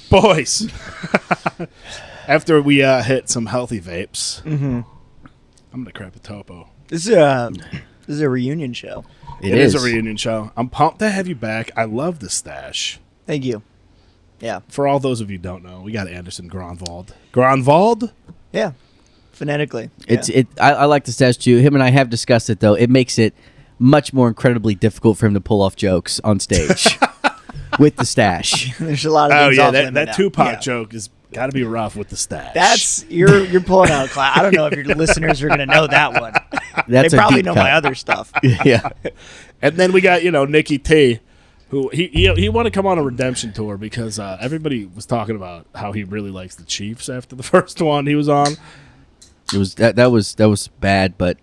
Boys, after we hit some healthy vapes, I'm going to crap a topo. This is a reunion show. It is a reunion show. I'm pumped to have you back. I love the stash. Thank you. Yeah. For all those of you who don't know, we got Anderson Gronvold. Gronvold? Yeah. Phonetically. I like the stash too. Him and I have discussed it though. It makes it much more incredibly difficult for him to pull off jokes on stage with the stash. There's a lot of things off limit that now. Tupac joke is got to be rough with the stash. That's you're pulling out a class. I don't know if your listeners are going to know that one. That's they a probably deep know cut. my other stuff. Yeah. And then we got Nikki T, who he wanted to come on a redemption tour because everybody was talking about how he really likes the Chiefs after the first one he was on. It was that was bad, but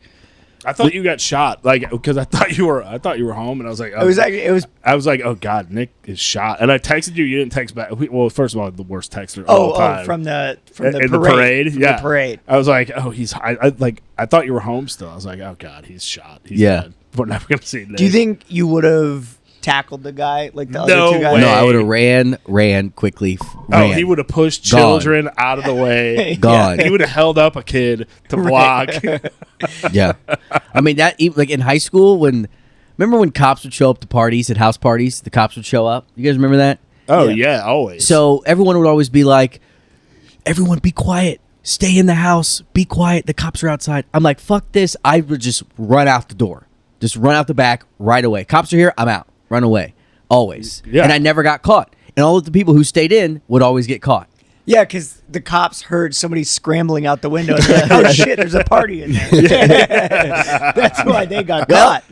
I thought you got shot, like, because I thought you were home, and I was like, I was like, oh God, Nick is shot, and I texted you. You didn't text back. Well, first of all, the worst texter of all time. From the in parade. Yeah, the parade. I was like, oh, he's. I thought you were home still. I was like, oh God, he's shot. He's dead. We're never gonna see Nick. Do you think you would have tackled the guy like the other two guys? way. no, I would have ran quickly. Oh, he would have pushed children out of the way. Gone. He would have held up a kid to block. Yeah, I mean that like in high school remember when cops would show up to parties at house parties? The cops would show up. You guys remember that? Oh yeah, always. So everyone would always be like, "Everyone, be quiet. Stay in the house. Be quiet. The cops are outside." I'm like, "Fuck this!" I would just run out the door, just run out the back right away. Cops are here. I'm out. Run away. Always. Yeah. And I never got caught. And all of the people who stayed in would always get caught. Yeah, because the cops heard somebody scrambling out the window. And they're like, oh shit, there's a party in there. That's why they got caught.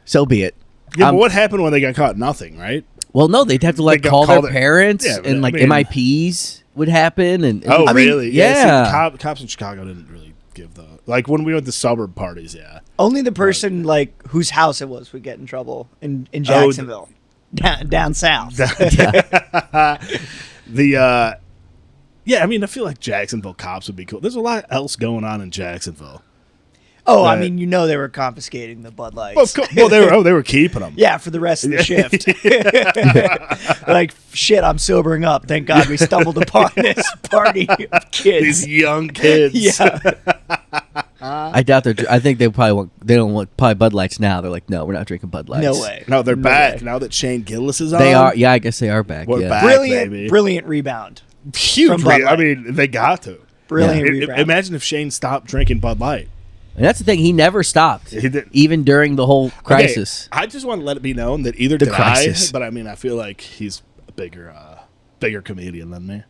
So be it. Yeah, but what happened when they got caught? Nothing, right? Well, no, they'd have to They call got their parents, Yeah, and I mean- MIPs would happen. And Oh, I mean, really? Yeah. See, cops in Chicago didn't really give the when we went to suburb parties. Yeah. Only the person whose house it was would get in trouble in Jacksonville, down south. Yeah, I mean, I feel like Jacksonville cops would be cool. There's a lot else going on in Jacksonville. I mean, they were confiscating the Bud Lights. Well, of course, they were keeping them. Yeah, for the rest of the shift. Like, shit, I'm sobering up. Thank God we stumbled upon this party of kids. These young kids. Yeah. I doubt I think they don't want Bud Lights now. They're like, no, we're not drinking Bud Lights. No way. No, they're back way. now that Shane Gillis is on. They are. Yeah, I guess they are back. We're yeah. back. Brilliant rebound. Huge. From Bud I Light. mean, they got to. Brilliant I- rebound. Imagine if Shane stopped drinking Bud Light. And that's the thing. He never stopped, He did- even during the whole crisis. Okay, I just want to let it be known that either The did crisis. I, but I mean, I feel like he's a bigger comedian than me.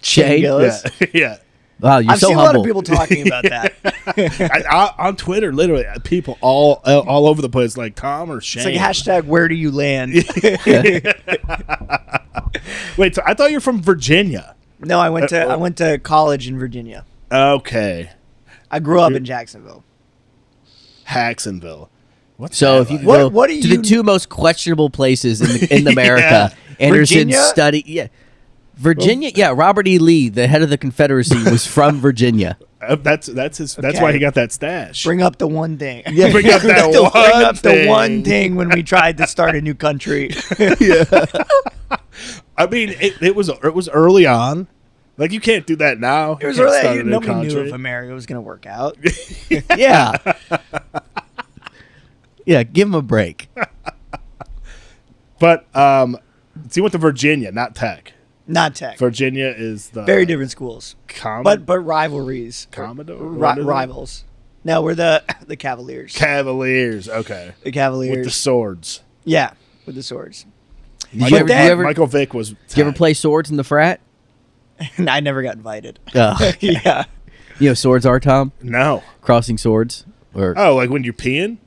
Shane Shane? Gillis. Yeah, yeah. Wow, you're I've so seen humble. a lot of people talking about that. On Twitter, literally, people all over the place, like Tom or Shane. It's like hashtag where do you land? Wait, so I thought you were from Virginia. No, I went to college in Virginia. Okay, I grew up in Jacksonville. Hacksonville. What's So that if you like? go What do to you- the two most questionable places in America, Anderson Virginia? studied. Yeah, Virginia. Yeah, Robert E. Lee, the head of the Confederacy, was from Virginia. That's his. That's Okay. why he got that stash. Bring up the one thing. Yeah, bring up that Bring one up thing. the one thing when we tried to start a new country. I mean, it was early on. Like, you can't do that now. It was You can't start early. a new Nobody knew country. if America was going to work out. Yeah, yeah. Give him a break. But so you went to Virginia, not Tech. Not tech. Virginia is the Very different schools, but rivalries. Commodore Rivals. No, we're the Cavaliers. Cavaliers. Okay, The Cavaliers. with the swords. Yeah, with the swords. Did you ever Michael Vick was. did you ever play swords in the frat? I never got invited. Oh, Yeah. you know what swords are, Tom? No. Crossing swords, or Oh, like when you're peeing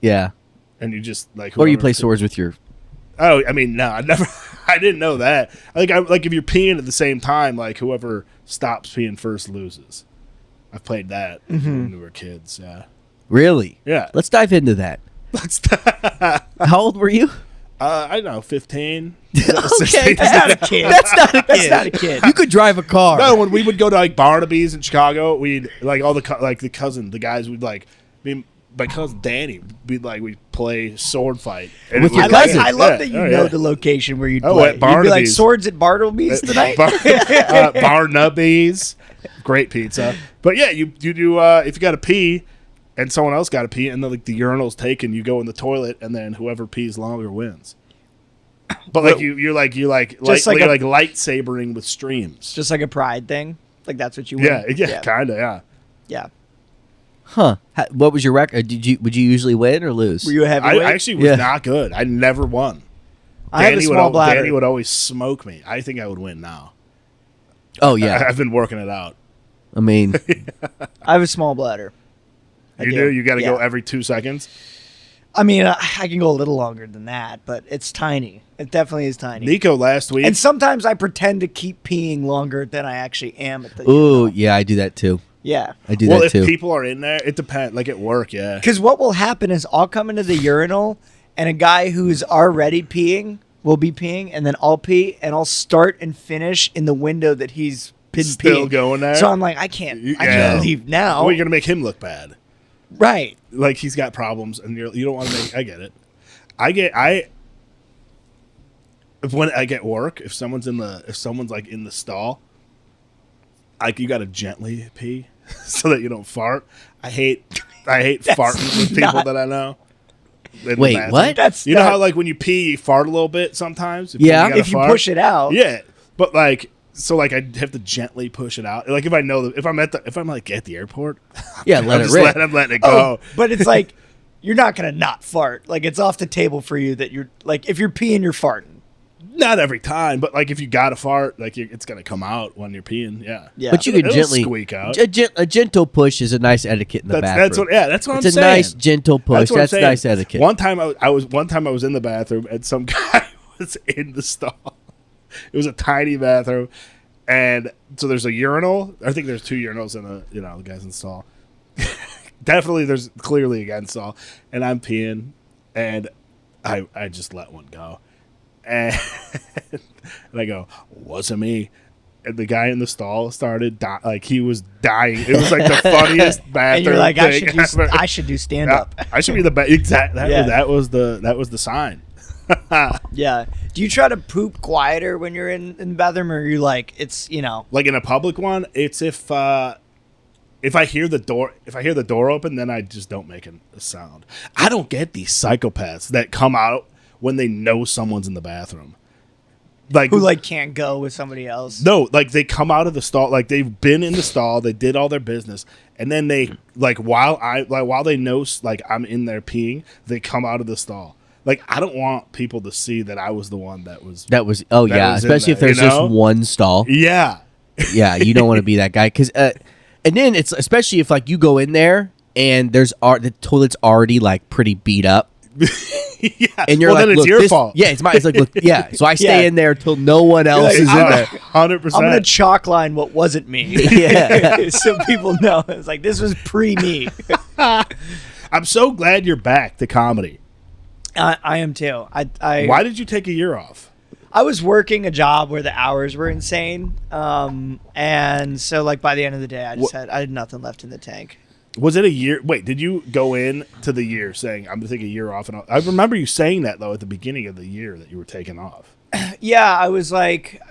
yeah, and you just like. or you whoever- play swords with your. Oh, I mean, no, I never. I didn't know that. Like if you're peeing at the same time, like whoever stops peeing first loses. I've played that when we were kids. Yeah. Really? Yeah. Let's dive into that. Let's. How old were you? I don't know, 15. Okay, That's not a kid. That's not a kid. That's not a kid. You could drive a car. No, when we would go to like Barnaby's in Chicago, we'd like all the the guys would like. I mean, because Danny, we play sword fight. And With it your was- cousin. I love Yeah. that you Oh, know yeah. the location where you'd Oh, play. at You'd be like, Barnaby's. swords at Bartleby's tonight? Barnaby's, great pizza. But yeah, you do if you got to pee, and someone else got to pee, and then like the urinal's taken, you go in the toilet, and then whoever pees longer wins. But like you're lightsabering with streams. Just like a pride thing? Like that's what you Yeah, win? yeah, kind of, yeah. Yeah. Huh. What was your record? Would you usually win or lose? Were you a I heavyweight? actually was Yeah. not good. I never won. I have a small bladder. Danny would always smoke me. I think I would win now. Oh yeah. I've been working it out. I mean, I have a small bladder. I You do? You got to go Yeah. every 2 seconds? I mean, I can go a little longer than that, but it's tiny. It definitely is tiny. Nico last week. And sometimes I pretend to keep peeing longer than I actually am at the ooh, urinal. yeah, I do that too. Yeah. I do well, that if too. people are in there, it depends. Like at work, yeah. Because what will happen is I'll come into the urinal and a guy who's already peeing will be peeing, and then I'll pee and I'll start and finish in the window that he's been Still peeing. going there? So I'm like, I can't leave now. Well, you're gonna make him look bad. Right. Like he's got problems, and you don't want to make. I get it. When I get work, if someone's like in the stall, like you got to gently pee so that you don't fart. I hate farting with people not- that I know. in the Wait, bathroom. what? That's You know not- how like when you pee, you fart a little bit sometimes. Yeah. gotta if you fart? push it out. Yeah, but like. So like I have to gently push it out. Like if I know that if I'm like at the airport, Yeah, I'm let it just rip. I'm letting it Oh, go. but it's like you're not gonna not fart. Like it's off the table for you that you're like if you're peeing, you're farting. Not every time, but like if you gotta fart, like it's gonna come out when you're peeing. Yeah, Yeah. But you can It'll gently squeak out. A gentle push is a nice etiquette in the bathroom. That's what It's I'm a saying. nice gentle push. That's what I'm That's saying. nice etiquette. One time I was in the bathroom and some guy was in the stall. It was a tiny bathroom, and so there's a urinal. I think there's 2 urinals in the guy's in the stall. Definitely, there's clearly a guy in the stall, and I'm peeing, and I just let one go, and I go, wasn't me. And the guy in the stall started like he was dying. It was like the funniest bathroom. And you're like, thing ever. I should do stand up. I should be the best. Exactly. Yeah. That was the sign. Yeah. Do you try to poop quieter when you're in the bathroom, or are you like it's Like in a public one, it's if I hear the door open, then I just don't make a sound. I don't get these psychopaths that come out when they know someone's in the bathroom. Like who like can't go with somebody else? no, like they come out of the stall, like they've been in the stall, they did all their business, and then they like while they know like I'm in there peeing, they come out of the stall. Like I don't want people to see that I was the one that was. Oh that yeah, was in especially if there, there's you know? just one stall. Yeah. Yeah, you don't want to be that guy because, and then it's especially if like you go in there and the toilet's already like pretty beat up, Yeah. and you're well, like, then it's look, your fault. Yeah, it's like, look, yeah. So I stay Yeah. in there until no one else like, is in there. 100%. I'm gonna chalk line what wasn't me. Yeah. So people know it's like this was pre me. I'm so glad you're back to comedy. I am too. Why did you take a year off? I was working a job where the hours were insane, and so like by the end of the day, I had nothing left in the tank. Was it a year? Wait, did you go in to the year saying I'm gonna take a year off? And I remember you saying that though at the beginning of the year that you were taking off. Yeah, I was like,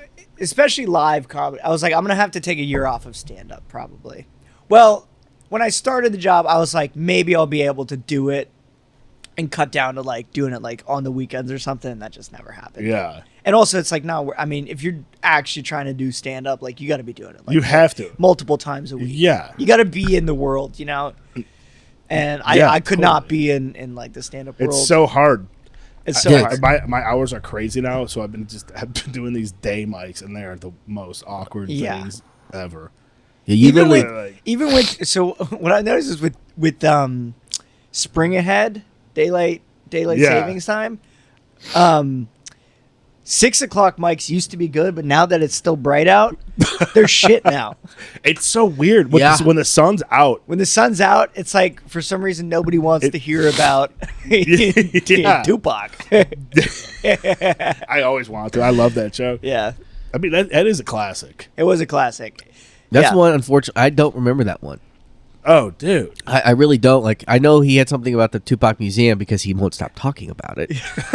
especially live comedy. I was like, I'm gonna have to take a year off of stand up probably. Well, when I started the job, I was like, maybe I'll be able to do it and cut down to like doing it like on the weekends or something. And that just never happened. Yeah, And also, it's like, no, I mean, if you're actually trying to do stand up, like you got to be doing it. Like, you have to. multiple times a week. Yeah, You got to be in the world, And Yeah, I could not totally. be in like the stand up world. it's so hard. It's so Yeah. hard. My hours are crazy now, so I've been doing these day mics, and they're the most awkward Yeah. things ever. Yeah, you Even literally. with, even with, so what I noticed is with spring ahead, daylight Yeah. savings time, 6 o'clock mics used to be good, but now that it's still bright out, they're shit now. It's so weird when, Yeah. when the sun's out. When the sun's out, it's like for some reason nobody wants to hear about Yeah. Tupac. I always want to. I love that show. Yeah, I mean, that is a classic. it was a classic. That's Yeah. one. Unfortunately, I don't remember that one. Oh, dude. I really don't like. I know he had something about the Tupac Museum because he won't stop talking about it.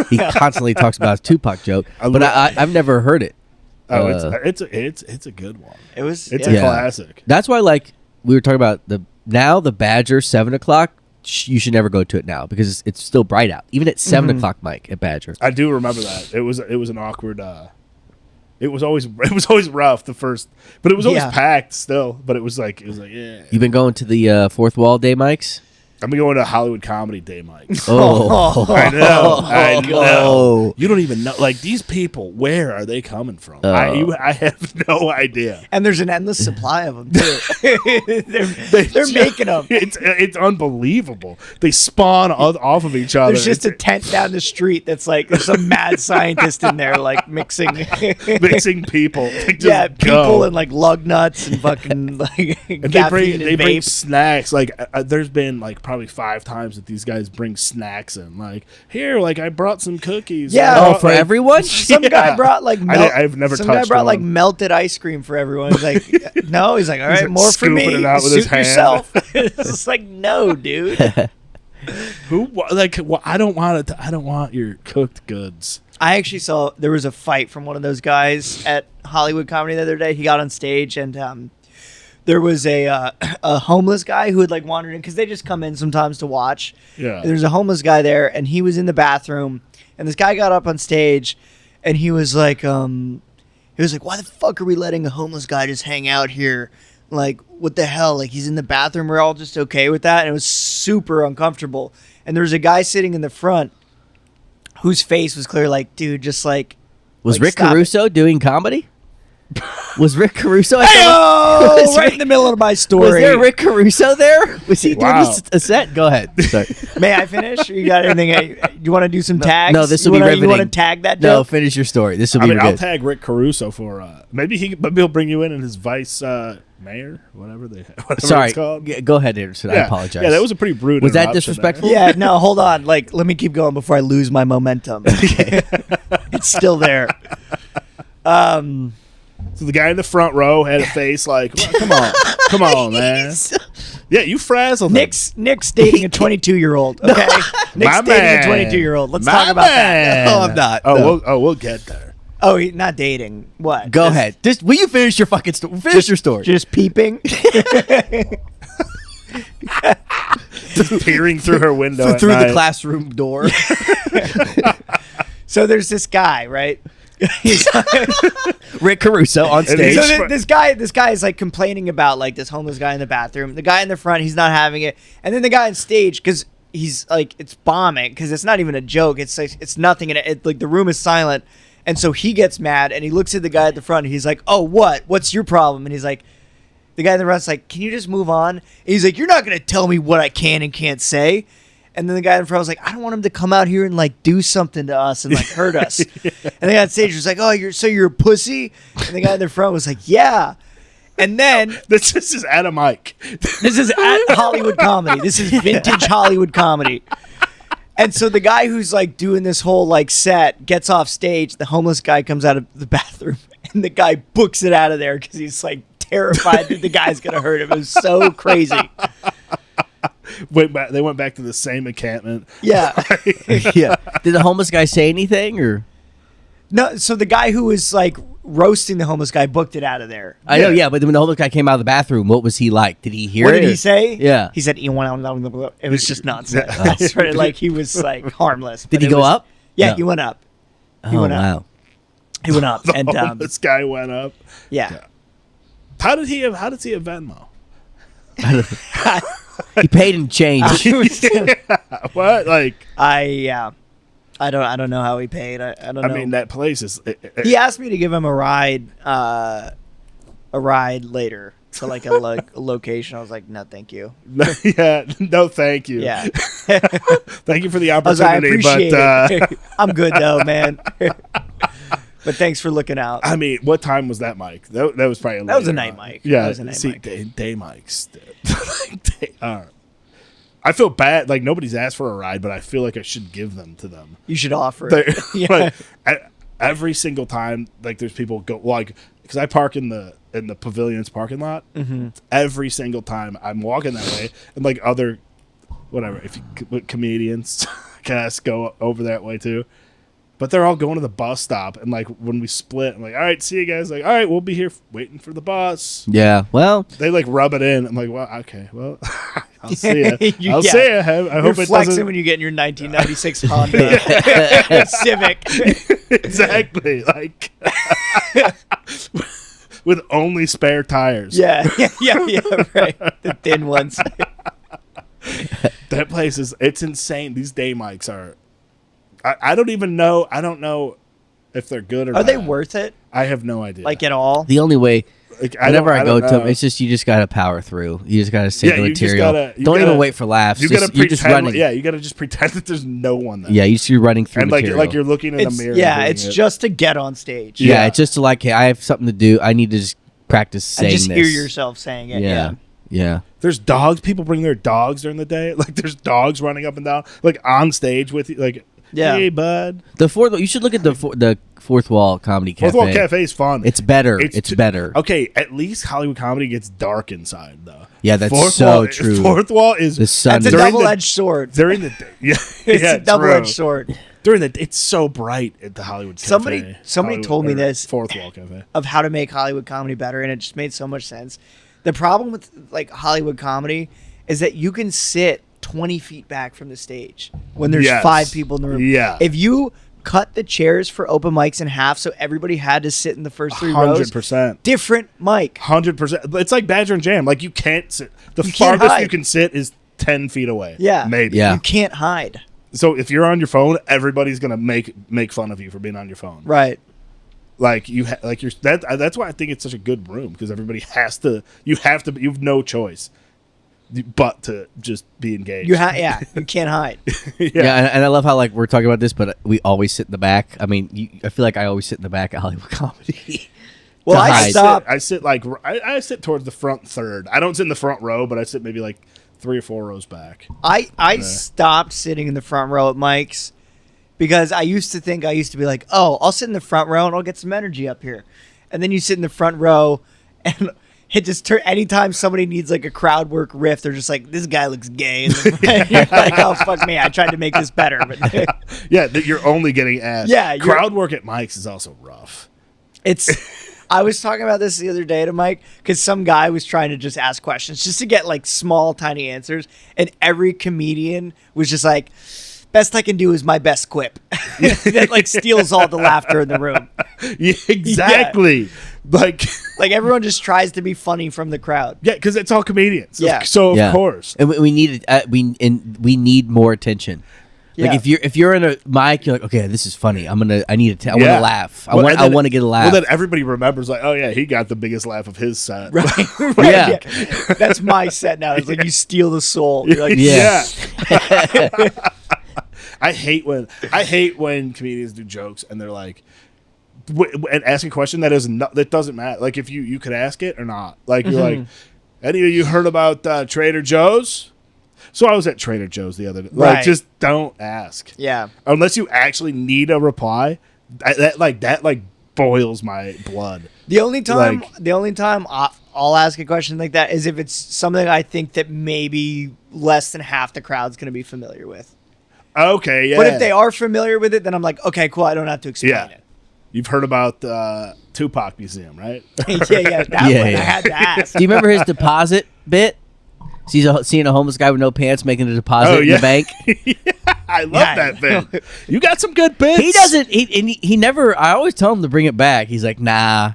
He constantly talks about his Tupac joke, but I've never heard it. Oh, it's a good one. It's a classic. That's why, like we were talking about the Badger 7:00. You should never go to it now because it's still bright out, even at 7:00, Mike, at Badger. I do remember that. It was an awkward. It was always rough the first, but it was always packed still. But it was like yeah. You've been going to the Fourth Wall Day, Mike's? I'm going to Hollywood Comedy Day, Mike. Oh, I know. You don't even know. Like, these people, where are they coming from? I have no idea. And there's an endless supply of them too. they're making them. It's unbelievable. They spawn off of each other. There's just a tent down the street that's like there's some mad scientist in there like mixing people. People and like lug nuts and fucking like. And they bring snacks. Like there's been like probably 5 times that these guys bring snacks in. Like, here, like I brought some cookies. Yeah, for everyone. Some guy brought like I've never. Some touched guy brought one. like melted ice cream for everyone. He's like, no. He's like, all right, like more for me. It out with his hand. Yourself. It's just like, no, dude. I don't want it. I don't want your cooked goods. I actually saw there was a fight from one of those guys at Hollywood Comedy the other day. He got on stage and there was a homeless guy who had like wandered in because they just come in sometimes to watch. Yeah. There's a homeless guy there, and he was in the bathroom, and this guy got up on stage, and he was like, why the fuck are we letting a homeless guy just hang out here? Like, what the hell? Like, he's in the bathroom. We're all just okay with that, and it was super uncomfortable. And there was a guy sitting in the front whose face was clear, like, dude, just like. Was like, Rick Caruso doing comedy? Was Rick Caruso at right in the middle of my story? Was there Rick Caruso there? Was he doing a set? Go ahead. Sorry. May I finish? Or you got anything? You want to do some tags? No, this will be riveting. You want to tag that? No, joke? finish your story. This will be. I'll tag Rick Caruso for maybe he'll bring you in his vice mayor, whatever Sorry, it's called. Go ahead, Anderson. I apologize. Yeah, that was a pretty brutal. Was that disrespectful? Yeah. No, hold on. Like, let me keep going before I lose my momentum. It's still there. So the guy in the front row had a face like, well, come on, man. Yeah, you frazzled him. Nick's dating a 22-year-old. Okay, Nick's dating a 22-year-old. Let's talk about that. No, I'm not. We'll get there. Oh, he's not dating. What? Go ahead. Will you finish your fucking story? Finish your story. Just peeping. Just peering through her window through the classroom door. So there's this guy, right? He's Rick Caruso on stage. So this guy is like complaining about like this homeless guy in the bathroom. The guy in the front, he's not having it, and then the guy on stage, because he's like, it's bombing, because it's not even a joke. It's like, it's nothing, and it like the room is silent, and so he gets mad and he looks at the guy at the front. And he's like, "Oh, what's your problem?" And he's like, the guy in the front's like, "Can you just move on?" And he's like, "You're not gonna tell me what I can and can't say." And then the guy in front was like, "I don't want him to come out here and like do something to us and like hurt us." And the guy on stage was like, "Oh, you're a pussy?" And the guy in the front was like, "Yeah." And then this is at a mic. This is at Hollywood Comedy. This is vintage Hollywood Comedy. And so the guy who's like doing this whole like set gets off stage. The homeless guy comes out of the bathroom, and the guy books it out of there because he's like terrified that the guy's gonna hurt him. It was so crazy. They went back to the same encampment. Yeah. Yeah. Did the homeless guy say anything or? No. So the guy who was like roasting the homeless guy booked it out of there. I know, yeah, but when the homeless guy came out of the bathroom, what was he like? Did he hear What it? did he say? Yeah. He said, it was just nonsense. I swear, like he was like harmless. Did he go up? Yeah, No. he went up. Oh, wow. He went up. And this guy went up. yeah. How did he have Venmo? He paid in change. What? Like I don't know how he paid. I don't know. I mean, that place is. He asked me to give him a ride later to like a location. I was like, no, thank you. Yeah, no, thank you. Yeah, thank you for the I was like, I opportunity, appreciate but it. I'm good though, man. But thanks for looking out. I mean, what time was that, Mike? That was probably That was a night mic. Yeah, that was a night mic. Day mics. I feel bad. Like nobody's asked for a ride, but I feel like I should give them to them. You should offer it. Yeah. Like, every single time, like there's people go like because I park in the pavilion's parking lot. Every single time I'm walking that way, and like other whatever, if you, comedians, guys go over that way too. But they're all going to the bus stop, and like when we split, I'm like, all right, see you guys. Like, all right, we'll be here waiting for the bus. Yeah. Well, They like rub it in. I'm like, well, okay, well, I'll see you. I'll Yeah. see you. I You're hope it flexing doesn't. when you get in your 1996 Honda Civic. Exactly, like with only spare tires. Yeah, right. The thin ones. That place it's insane. These day mics are. I don't even know. I don't know if they're good or Are not. they worth it? I have no idea. Like at all? the only way. Like, Whenever I go don't to know. them, it's just you just gotta power through. You just gotta say Yeah, the you just material. gotta- you Don't even gotta- wait for laughs. You Just- gotta you're pretend. just running. Yeah, you gotta just pretend that there's no one there. Yeah, you're running through and like material. you're looking in the mirror. and doing it's it. just to get on stage. yeah, Yeah. it's just like, hey, I have something to do. I need to just practice And saying just this. hear yourself saying it. Yeah, yeah. There's dogs. People bring their dogs during the day. Like there's dogs running up and down, like on stage with you. Like, Yeah. hey, bud. The fourth. You should look at the fourth wall comedy cafe. Fourth Wall Cafe is fun. It's better. It's better. Okay, at least Hollywood comedy gets dark inside though. Yeah, that's Fourth so Wall, true. Fourth Wall is The sun That's a is- During the- double-edged sword. during the day. Yeah, It's yeah, a double-edged true. sword. During the it's so bright at the Hollywood Cafe. Somebody Hollywood- told me or this. Fourth Wall Cafe. Of how to make Hollywood comedy better, and it just made so much sense. The problem with like Hollywood comedy is that you can sit 20 feet back from the stage when there's Yes. 5 people in the room. Yeah. If you cut the chairs for open mics in half so everybody had to sit in the first 3 rows, 100%. different mic. 100%. It's like Badger and Jam. Like you can't sit. The You can't farthest hide. you can sit is 10 feet away. Yeah. Maybe. Yeah. You can't hide. So if you're on your phone, everybody's gonna make fun of you for being on your phone. Right. Like like you're that's why I think it's such a good room because everybody has to. You have no choice, but to just be engaged. You can't hide. Yeah, and I love how like we're talking about this, but we always sit in the back. I mean, I feel like I always sit in the back at Hollywood comedy. Well, To I hide. stopped. I sit like I sit towards the front third. I don't sit in the front row, but I sit maybe like 3 or 4 rows back. I stopped sitting in the front row at Mike's because I used to be like, oh, I'll sit in the front row and I'll get some energy up here. And then you sit in the front row and it just anytime somebody needs like a crowd work riff, they're just like, this guy looks gay. And you're like, oh, fuck me. I tried to make this better. But Yeah, that you're only getting asked. Yeah, crowd work at Mike's is also rough. I was talking about this the other day to Mike because some guy was trying to just ask questions just to get like small, tiny answers. And every comedian was just like, best I can do is my best quip. That like steals all the laughter in the room. Yeah, exactly. Like everyone just tries to be funny from the crowd. yeah, because it's all comedians. Yeah. So Yeah. of course. And we need we need more attention. Like Yeah. if you're in a mic, you're like, okay, this is funny. I want to Yeah. laugh. Well, and I then- want to get a laugh. Well, then everybody remembers like, oh yeah, he got the biggest laugh of his set. Right. Yeah. That's my set now. It's like you steal the soul. You're like, Yeah. I hate when comedians do jokes and they're like, and ask a question that doesn't matter. Like if you could ask it or not. Like you're like, any of you heard about Trader Joe's? So I was at Trader Joe's the other day. Like Right. just don't ask. Yeah. Unless you actually need a reply. That boils my blood. The only time Like- I'll ask a question like that is if it's something I think that maybe less than half the crowd's going to be familiar with. Okay, yeah. But if they are familiar with it, then I'm like, okay, cool. I don't have to explain Yeah. it. You've heard about Tupac Museum, right? yeah, that one I Yeah. had to ask. Do you remember his deposit bit? Seeing a homeless guy with no pants making a deposit in the bank. I love Yeah. that bit. You got some good bits. He doesn't. He never. I always tell him to bring it back. He's like, nah.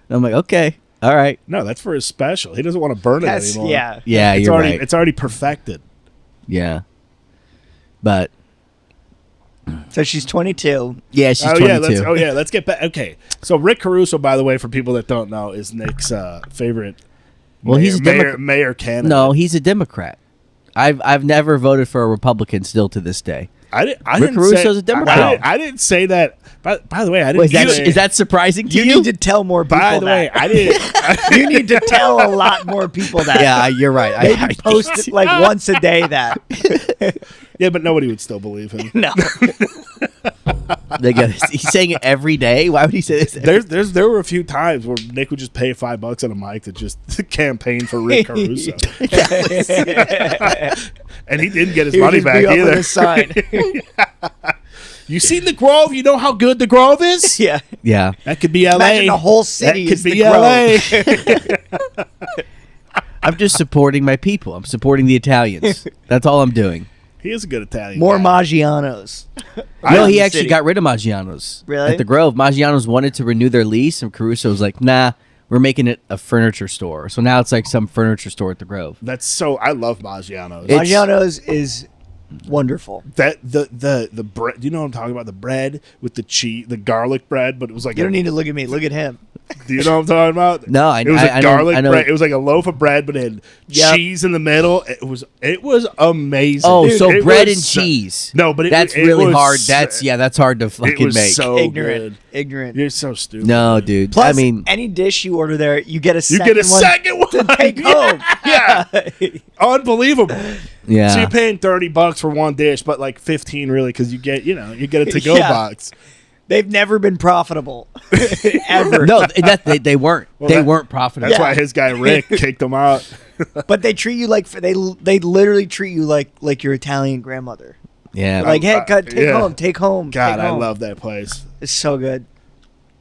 And I'm like, okay, all right. No, that's for his special. He doesn't want to burn it That's, anymore. yeah. Yeah, it's you're already right. it's already perfected. Yeah, but So she's 22. yeah, she's Oh 22. yeah, let's get back. Okay, so Rick Caruso, by the way, for people that don't know, is Nick's favorite. Well, he's a mayor candidate. No, he's a Democrat. I've never voted for a Republican still to this day. I Rick didn't Caruso's say, a Democrat. I didn't say that. By the way, I didn't. Wait, say, is that surprising to You you? need to tell more people By the way, that. I didn't. You need to tell a lot more people that. Yeah, you're right. Maybe post it like once a day that. Yeah, but nobody would still believe him. No. He's saying it every day. Why would he say this? There were a few times where Nick would just pay $5 on a mic to just campaign for Rick Caruso, and he didn't get his He would money just back be up with either. a sign. You seen the Grove? You know how good the Grove is? Yeah. Yeah. That could be LA. Imagine the whole city That is could the be Grove. LA. I'm just supporting my people. I'm supporting the Italians. That's all I'm doing. He is a good Italian. More guy. Maggianos. No, he the actually city. got rid of Maggiano's. Really? At the Grove. Maggiano's wanted to renew their lease, and Caruso was like, nah, we're making it a furniture store. So now it's like some furniture store at the Grove. That's so. I love Maggiano's. It's- Maggianos is wonderful. That the bread. Do you know what I'm talking about? The bread with the cheese, the garlic bread, but it was like You don't need to look at me. Look at him. Do you know what I'm talking about? No, it was I a know- garlic I know- bread. It was like a loaf of bread, but it had Yep. cheese in the middle. It was amazing. Oh, Dude, so it bread was and so- cheese. No, but that's it really was hard. so- That's hard to It fucking was make. so Ignorant. good. Ignorant. You're so stupid. No, dude. dude. Plus, I mean, any dish you order there, you get a You second get a one second one to take Yeah. home. Yeah, unbelievable. yeah. So you're paying $30 for one dish, but like 15 really because you get a to go Yeah. box. They've never been profitable ever. no, they weren't. They that- weren't profitable. That's Yeah. why his guy Rick kicked him out. But they treat you like they literally treat you like your Italian grandmother. Yeah. Like, hey, take yeah. home, take home. God, take I home. love that place. It's so good.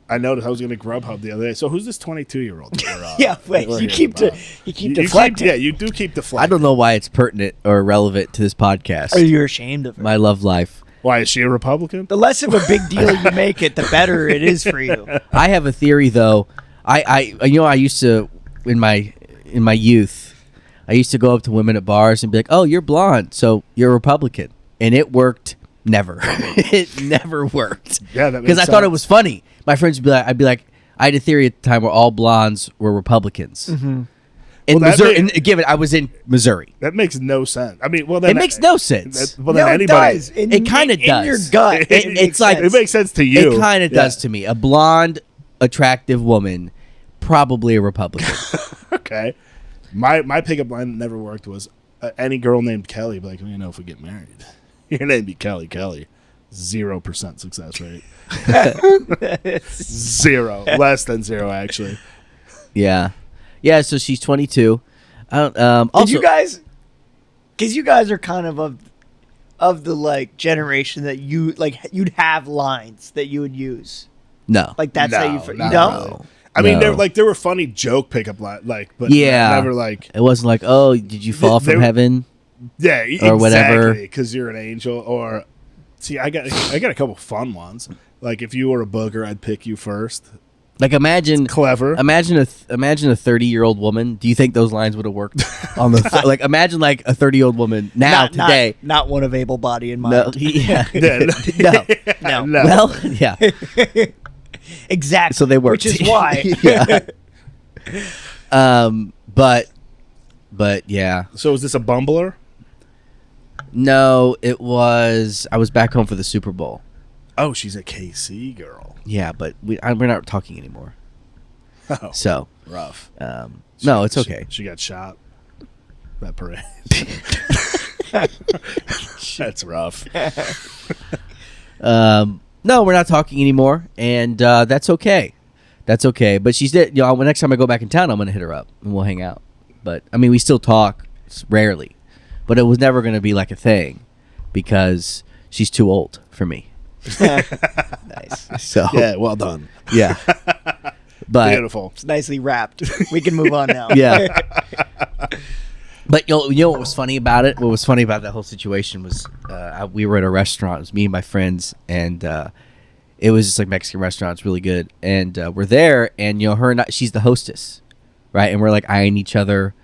I noticed I was going to Grubhub the other day. So who's this 22-year-old? Yeah, wait, you keep deflecting. Yeah, you do keep deflecting. I don't know why it's pertinent or relevant to this podcast. Or you're ashamed of her. My love life. Why is she a Republican? The less of a big deal you make it, the better it is for you. I have a theory though. I used to in my youth, I used to go up to women at bars and be like, "Oh, you're blonde, so you're a Republican," and it worked. Never, it never worked. Yeah, that because makes I thought it sense. was funny. My friends would be like, I'd be like, I had a theory at the time where all blondes were Republicans. Mm-hmm. In Well, that Missouri, may- and given I was in Missouri, That makes no sense. I mean, well, then it makes no sense. Well, No, then it anybody. does. In- It kinda in does. your gut. It- It, it's like- It makes sense to you. It kind of Yeah. does to me. A blonde, attractive woman, probably a Republican. Okay. My pickup line that never worked was any girl named Kelly. Be like, if we get married, your name be Kelly. 0% success rate. 0, less than 0 actually. Yeah, yeah. So she's 22. I don't. Did Also, you guys? Because you guys are kind of the like generation that you like. You'd have lines that you would use. no. Like that's how you. No, You not don't. really. I mean, No. there were funny joke pickup line, but Yeah. never like It wasn't like, oh, did you fall They- from heaven? yeah, Or whatever. because you're an angel. Or see, I got a couple fun ones. Like if you were a booger, I'd pick you first. Like imagine Clever. Imagine a 30-year-old woman. Do you think those lines would have worked on the like? Imagine like a 30-year-old woman now today. Not one of able body in mind. No, yeah, Yeah, no. No. Well, yeah. Exactly. So they worked. Which is why. yeah. But yeah. So is this a bumbler? No, it was. I was back home for the Super Bowl. Oh, she's a KC girl. Yeah, but we're not talking anymore. Oh, So, rough. no, it's okay. She got shot. That parade. That's rough. No, we're not talking anymore, and that's okay. That's okay. But she's dead. Next time I go back in town, I'm gonna hit her up and we'll hang out. But I mean, we still talk rarely, but it was never gonna be like a thing because she's too old for me. Nice. So Yeah, well done. yeah. But Beautiful. It's nicely wrapped. We can move on now. yeah. But you know what was funny about it? What was funny about that whole situation was we were at a restaurant. It was me and my friends, and it was just like Mexican restaurant. It's really good. And we're there, and her and she's the hostess, right? And we're like eyeing each other,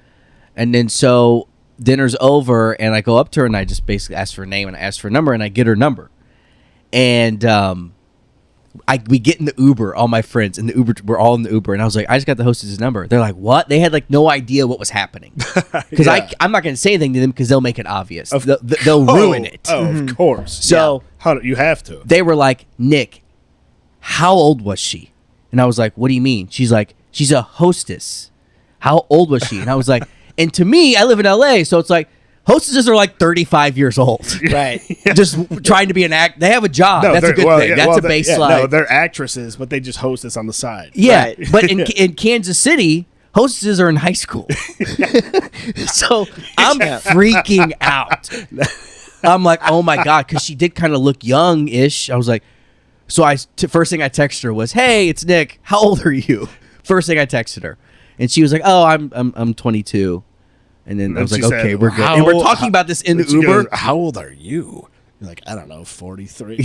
and then so dinner's over, and I go up to her and I just basically ask for her name and I ask for a number, and I get her number, and we get in the Uber, all my friends in the Uber, we're all in the Uber, and I was like, I just got the hostess's number. They're like, what? They had like no idea what was happening because Yeah. I'm not going to say anything to them because they'll make it obvious. They'll ruin it. Oh, of course. So- Yeah. How you have to. They were like, Nick, how old was she? And I was like, what do you mean? She's like, she's a hostess. How old was she? And I was like, and to me, I live in LA, so it's like, Hostesses are like 35 years old. Right. Just trying to be an act. They have a job. That's a they're- good well, thing. yeah, That's well, a they- yeah, baseline. no, they're actresses, but they just host us on the side. Yeah, Right. but in Kansas City, hostesses are in high school. So I'm freaking out. I'm like, oh my God, because she did kind of look young-ish. I was like, first thing I texted her was, hey, it's Nick. How old are you? First thing I texted her. And she was like, oh, I'm 22. And then I was she like, said, okay, we're good. "How And we're old- talking about this in the She Uber. goes, how old are you? You're like, I don't know, 43.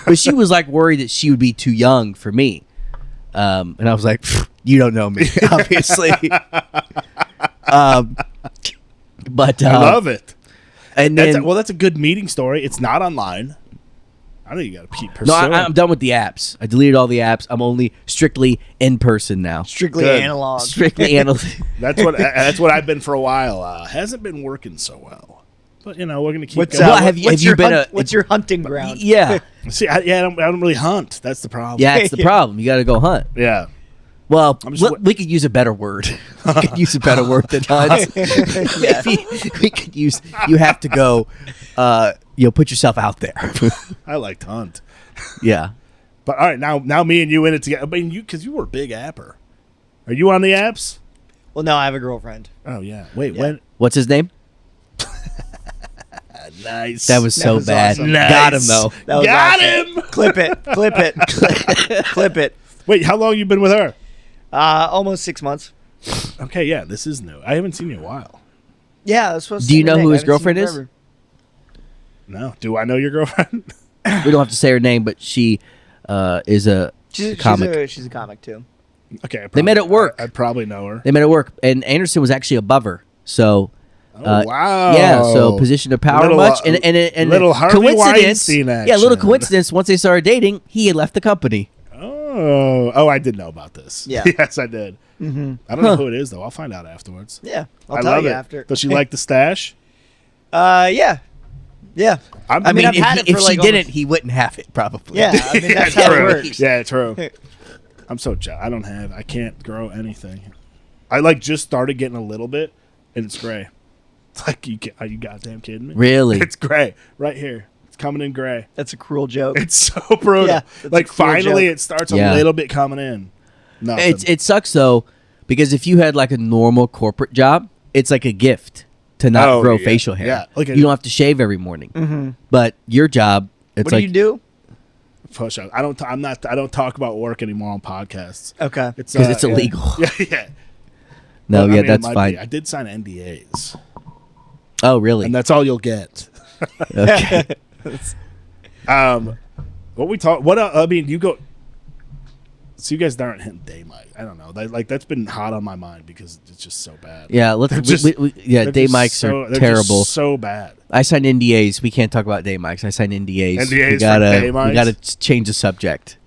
But she was like worried that she would be too young for me. And I was like, you don't know me, obviously. But I love it. And then, That's a good meeting story. It's not online. I think you got to keep no, pursuing. I'm done with the apps. I deleted all the apps. I'm only strictly in person now. Strictly Good. analog. Strictly analog. That's what I've been for a while. Hasn't been working so well, but we're gonna keep What's going. Well, have you what's been your what's your hunting ground? Yeah, See, I don't really hunt. That's the problem. yeah, that's the problem. You got to go hunt. yeah. Well, I'm just we could use a better word. We could use a better word than hunt. Yeah. We could use. You have to go. Put yourself out there. I like to hunt, Yeah. but all right, now me and you in it together. I mean, because you were a big apper. Are you on the apps? Well, no, I have a girlfriend. Oh yeah. Wait, Yeah. when? What's his name? Nice. That was so was bad. awesome. Got him though. That was Got awesome. him. Clip it. Clip it. Clip it. Wait, how long you been with her? Almost 6 months. Okay, yeah, this is new. I haven't seen you in a while. Yeah, that's supposed to Do you be know Nick. who I his haven't seen girlfriend him is? forever. No, do I know your girlfriend? We don't have to say her name, but she is a comic. She's a comic too. Okay, They met at work. I probably know her. They met at work, and Anderson was actually above her. So, Wow. yeah, so position of power Little, much, and little Harvey coincidence. Weinstein Yeah, little action. coincidence. Once they started dating, he had left the company. Oh, I did know about this. Yeah. Yes, I did. Mm-hmm. I don't know who it is though. I'll find out afterwards. Yeah, I I'll tell love you it. after. Does she like the stash? Yeah. Yeah. I I mean, mean, I've had it if for she like didn't, almost- he wouldn't have it probably. Yeah, I mean that's yeah, how it true. works. Yeah, true. I'm so jealous. I can't grow anything. I like just started getting a little bit, and it's gray. It's like are you goddamn kidding me? Really? It's gray right here. It's coming in gray. That's a cruel joke. It's so brutal. Yeah, that's like a cruel finally, joke. it starts Yeah. a little bit coming in. No, It sucks though, because if you had like a normal corporate job, it's like a gift to not Oh, grow yeah. facial hair. Yeah, like you don't have to shave every morning. Mm-hmm. But your job, it's What like do you do? push up. I don't talk about work anymore on podcasts. Okay. It's 'Cause it's illegal. Yeah, yeah. no, Well, I yeah, mean, it that's might fine. be. I did sign NDAs, Oh, really? and that's all you'll get. Okay. What we talk? What I mean, you go. So you guys aren't hitting day mic. I don't know. That's been hot on my mind because it's just so bad. Yeah, let's. They're just- Yeah, They're day just mics so- are they're terrible. just so bad. I signed NDAs. We can't talk about day mics. I signed NDAs. NDAs we for gotta, day mics? We gotta change the subject.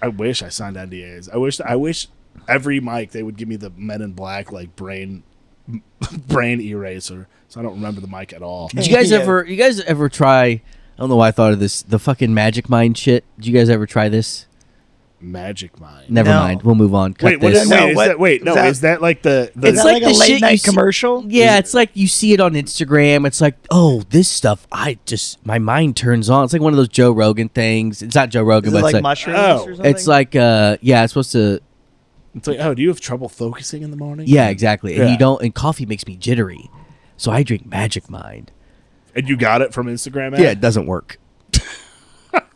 I wish I signed NDAs. I wish every mic they would give me the Men in Black like brain eraser, so I don't remember the mic at all. Did you guys Yeah. ever? You guys ever try? I don't know why I thought of this. The fucking Magic Mind shit. Did you guys ever try this? Magic Mind. Never No. mind. We'll move on. Cut Wait, what this. is, No, wait, is what- that? Wait, no, that- is that like the? Is that like like the a late shit night you see- commercial? Yeah, it's like you see it on Instagram. It's like, oh, this stuff. My mind turns on. It's like one of those Joe Rogan things. It's not Joe Rogan, Is but it like it's like, mushrooms oh, or something? it's like, yeah, it's supposed to. It's like, oh, do you have trouble focusing in the morning? Yeah, exactly. And Yeah. you don't. And coffee makes me jittery, so I drink Magic Mind. And you got it from Instagram? Ad? Yeah, it doesn't work.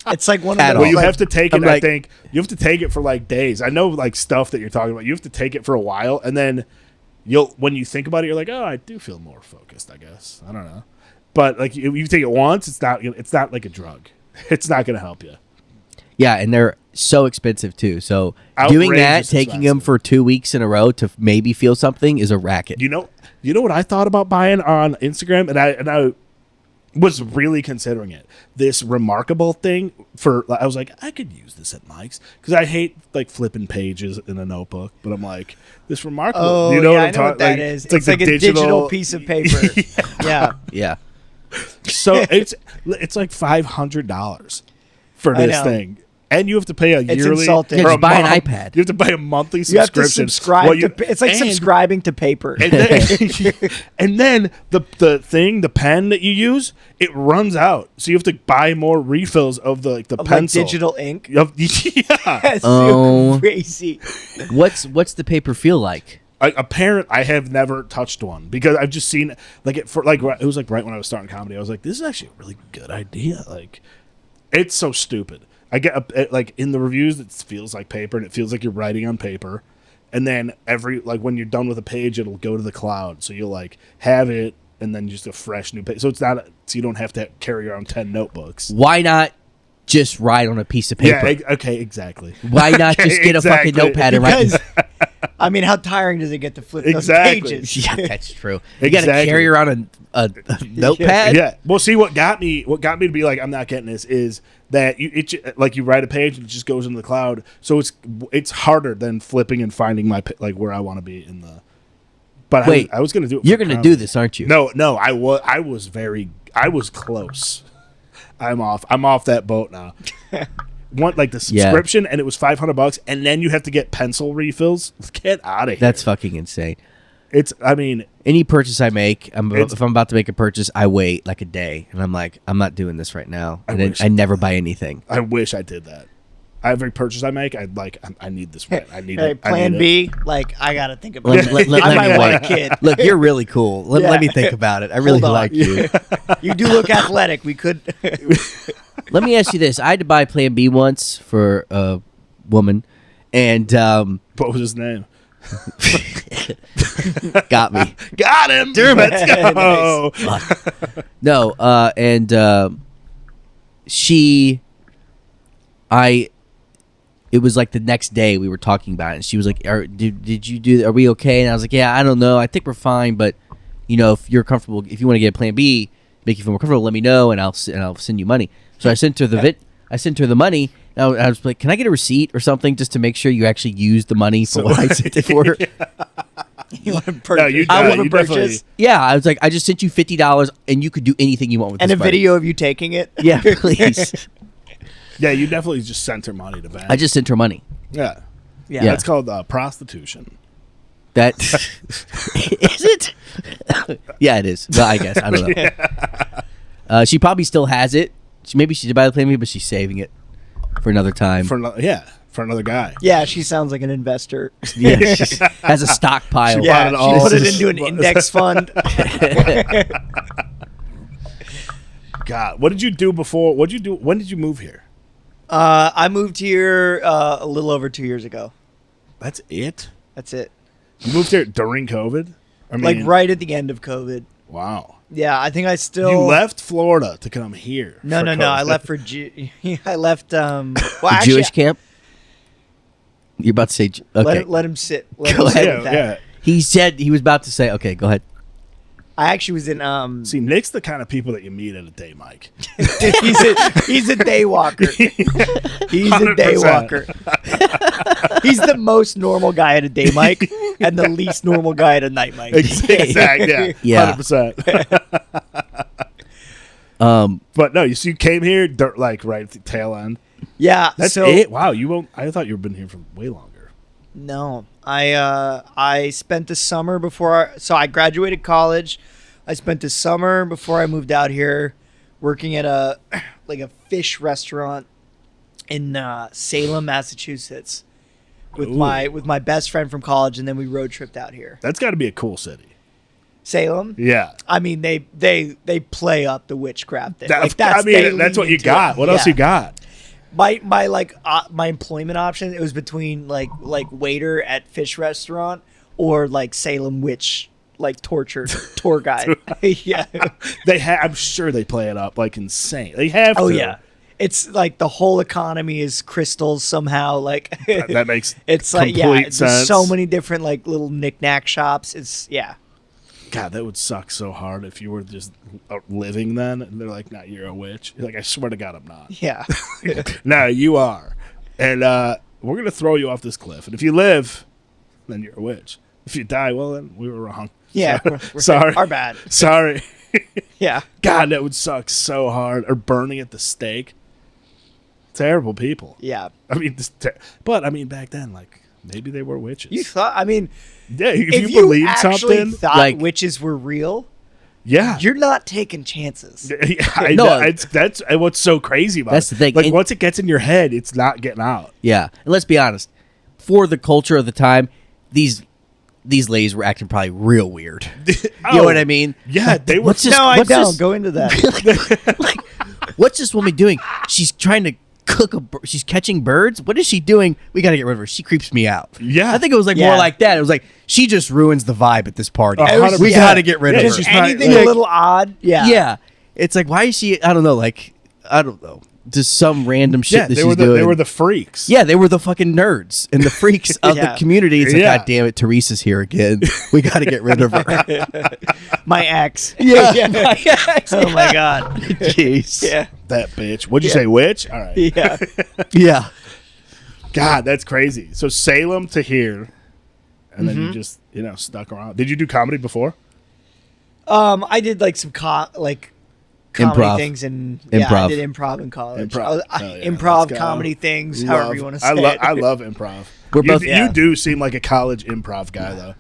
It's like one At of all. Well, those. you like- have to take it. I'm I like- think you have to take it for like days. I know like stuff that you're talking about. You have to take it for a while, and then when you think about it, you're like, oh, I do feel more focused. I guess I don't know, but like if you take it once, it's not like a drug. It's not going to help you. Yeah, and they're so expensive too. So doing that, Outrageous taking them expensive. for 2 weeks in a row to maybe feel something is a racket. You know what I thought about buying on Instagram, and I was really considering it. This remarkable thing I was like, I could use this at Mike's because I hate like flipping pages in a notebook, but I'm like, this remarkable. Oh, you know yeah, what I I'm know what talking? that Like, is. It's like, a the digital piece of paper. Yeah. Yeah. So it's like $500 for I this know. thing. and you have to pay a It's yearly insulting. Yeah, or just a buy an month- iPad. You have to pay a monthly You have to subscription. subscribe. Well, you- It's like and- subscribing to paper. And then, and then the pen that you use, it runs out. So you have to buy more refills of the Of, like pencil. digital ink. Yeah. That's Oh. so crazy. What's the paper feel like? A parent, I have never touched one because I've just seen like it for like it was like right when I was starting comedy. I was like, this is actually a really good idea. Like, it's so stupid. I get like in the reviews, it feels like paper and it feels like you're writing on paper. And then when you're done with a page, it'll go to the cloud. So you'll like have it and then just a fresh new page. So it's not so you don't have to carry around 10 notebooks. Why not just write on a piece of paper? Yeah. Okay. Exactly. Why not Okay, just get a fucking exactly. notepad and write? Because, I mean, how tiring does it get to flip Exactly. those pages? Yeah, that's true. You got to Exactly. carry around a notepad. Yeah. Well, see, what got me to be like, I'm not getting this is that you write a page and it just goes into the cloud. So it's harder than flipping and finding like where I want to be in the. But Wait, I was going to do it. You're going to do this, aren't you? No, I was close. I'm off that boat now. Want like the subscription and it was $500 and then you have to get pencil refills. Get out of here. That's fucking insane. I mean, Any purchase I make, if It's- I'm about to make a purchase, I wait like a day, and I'm like, I'm not doing this right now, and then wish- I never buy anything. I wish I did that. Every purchase I make, I need this right. I need Hey, it. I plan need B, like, I got to think about Let, it. let, let, I let might me want a wait. kid. Look, you're really cool. Let, Yeah. let me think about it. I really Hold on. like you. You do look athletic. We could. Let me ask you this: I had to buy Plan B once for a woman, and What was his name? got me. Got him. Let's go. No, it was like the next day we were talking about it, and she was like, did you do, are we okay? And I was like, yeah, I don't know. I think we're fine, but, if you're comfortable, if you want to get a Plan B, make you feel more comfortable, let me know, and I'll send you money. So I sent her the money, and I was like, can I get a receipt or something just to make sure you actually used the money for what I sent it for? You want to purchase? No, you- I no, want to you purchase. definitely- Yeah, I was like, I just sent you $50, and you could do anything you want with And this a money. video of you taking it. Yeah, please. Yeah, you definitely just sent her money to bank. I just sent her money. Yeah. Yeah. That's called prostitution. That is it? Yeah, it is. Well, I guess I don't know. She probably still has it. Maybe she did buy the Plan B, but she's saving it for another time. For another guy. Yeah, she sounds like an investor. Yeah, she has a stockpile. She Yeah, bought it she all. put it into an index fund. God, what did you do before? What did you do? When did you move here? I moved here a little over 2 years ago. That's it. That's it. You moved here during COVID. I mean, Like right at the end of COVID. Wow. Yeah, I think I still. You left Florida to come here. No, for no, no. I COVID. left for. I left. Well, The actually, Jewish camp? You're about to say... Okay. let him sit. Let Go him sit ahead. with that. Yeah. He said he was about to say... Okay, go ahead. I actually was in. See, Nick's the kind of people that you meet at a day, Mike. he's a day walker. He's a day 100%. walker. He's the most normal guy at a day mic and the least normal guy at a night mic. Exactly. Yeah. Yeah. 100%. But no, you came here like right at the tail end. Yeah, That's so it. Wow, you won't. I thought you had been here for way longer. no, I spent the summer before. So I graduated college. I spent the summer before I moved out here, working at a fish restaurant in Salem, Massachusetts, with Ooh. my best friend from college, and then we road tripped out here. That's got to be a cool city. Salem. Yeah. I mean, they play up the witchcraft there. That- Like that's I they mean, that's lean what you into got. it. What else Yeah. you got? My employment option, it was between like waiter at fish restaurant or like Salem witch torture tour guide. Yeah. I'm sure they play it up like insane. They have to. Oh yeah. It's like the whole economy is crystals somehow. Like That makes it's like complete there's sense. so many different like little knick-knack shops. It's God, that would suck so hard if you were just living then. And they're like, "Nah, you're a witch." You're like, I swear to God, I'm not. yeah. No, you are. And we're gonna throw you off this cliff. And if you live, then you're a witch. If you die, well, then we were wrong. Yeah. Sorry. Our bad. Sorry. Yeah. God, that would suck so hard. Or burning at the stake. Terrible people. Yeah. I mean, but I mean, back then, like maybe they were witches. You thought? I mean, yeah, if if you believe actually something, thought like- witches were real, yeah. you're not taking chances. I No. know, that's what's so crazy about That's it. the thing. Like And- once it gets in your head, it's not getting out. Yeah, and let's be honest. For the culture of the time, these ladies were acting probably real weird. You know what I mean? Yeah, they were. What's this- No, I what's don't. this- Go into that. like, what's this woman doing? She's trying to cook she's catching birds. What is she doing? We got to get rid of her. She creeps me out. Yeah. I think it was like Yeah. more like that. It was like she just ruins the vibe at this party. 100%. We got to get rid Yeah, of her. Just she's probably, anything like- a little odd. Yeah. Yeah, it's like why is she? I don't know. Like I don't know. Just some random shit Yeah, that they she's were doing. they were the freaks. Yeah, they were the fucking nerds and the freaks of Yeah. the community. It's like, Yeah. God damn it, Teresa's here again. We got to get rid of her. My ex. Yeah. Oh my god. Jeez. Yeah. That bitch. What'd you say, witch? All right. Yeah. Yeah. God, that's crazy. So Salem to here, and then Mm-hmm. you just stuck around. Did you do comedy before? I did like some comedy Improv. things and I Improv. did improv in college. Improv. Hell yeah, Improv let's go. comedy things, however you want to say it. I love improv. We're both- You do seem like a college improv guy though.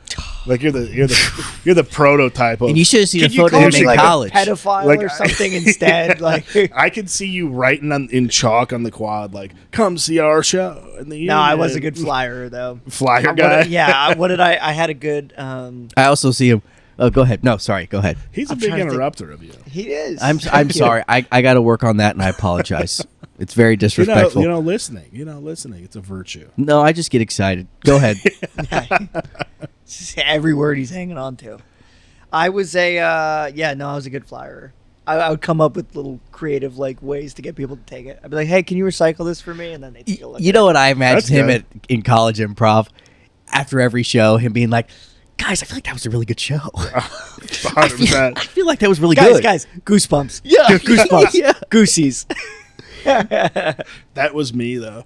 Like you're the prototype of. And you should have seen a Could you photo call of him me in like college. a pedophile Like- or something instead? Like, I could see you writing in chalk on the quad, like, "Come see our show." In the no, I Union." was a good flyer though. flyer guy. What did I had a good. I also see him. Oh, go ahead. No, sorry. Go ahead. He's a I'm big trying to think. interrupter of you. He is. I'm Thank you. sorry. I got to work on that, and I apologize. It's very disrespectful. Listening. Listening. It's a virtue. No, I just get excited. Go ahead. Every word he's hanging on to. I was I was a good flyer. I would come up with little creative like ways to get people to take it. I'd be like, "Hey, can you recycle this for me?" And then they take a look. You know what I imagine That's him good. in college improv after every show, him being like, "Guys, I feel like that was a really good show. 100%. I feel like that was really guys, good." guys, goosebumps. Yeah. Goosebumps. Yeah. Goosies. That was me though,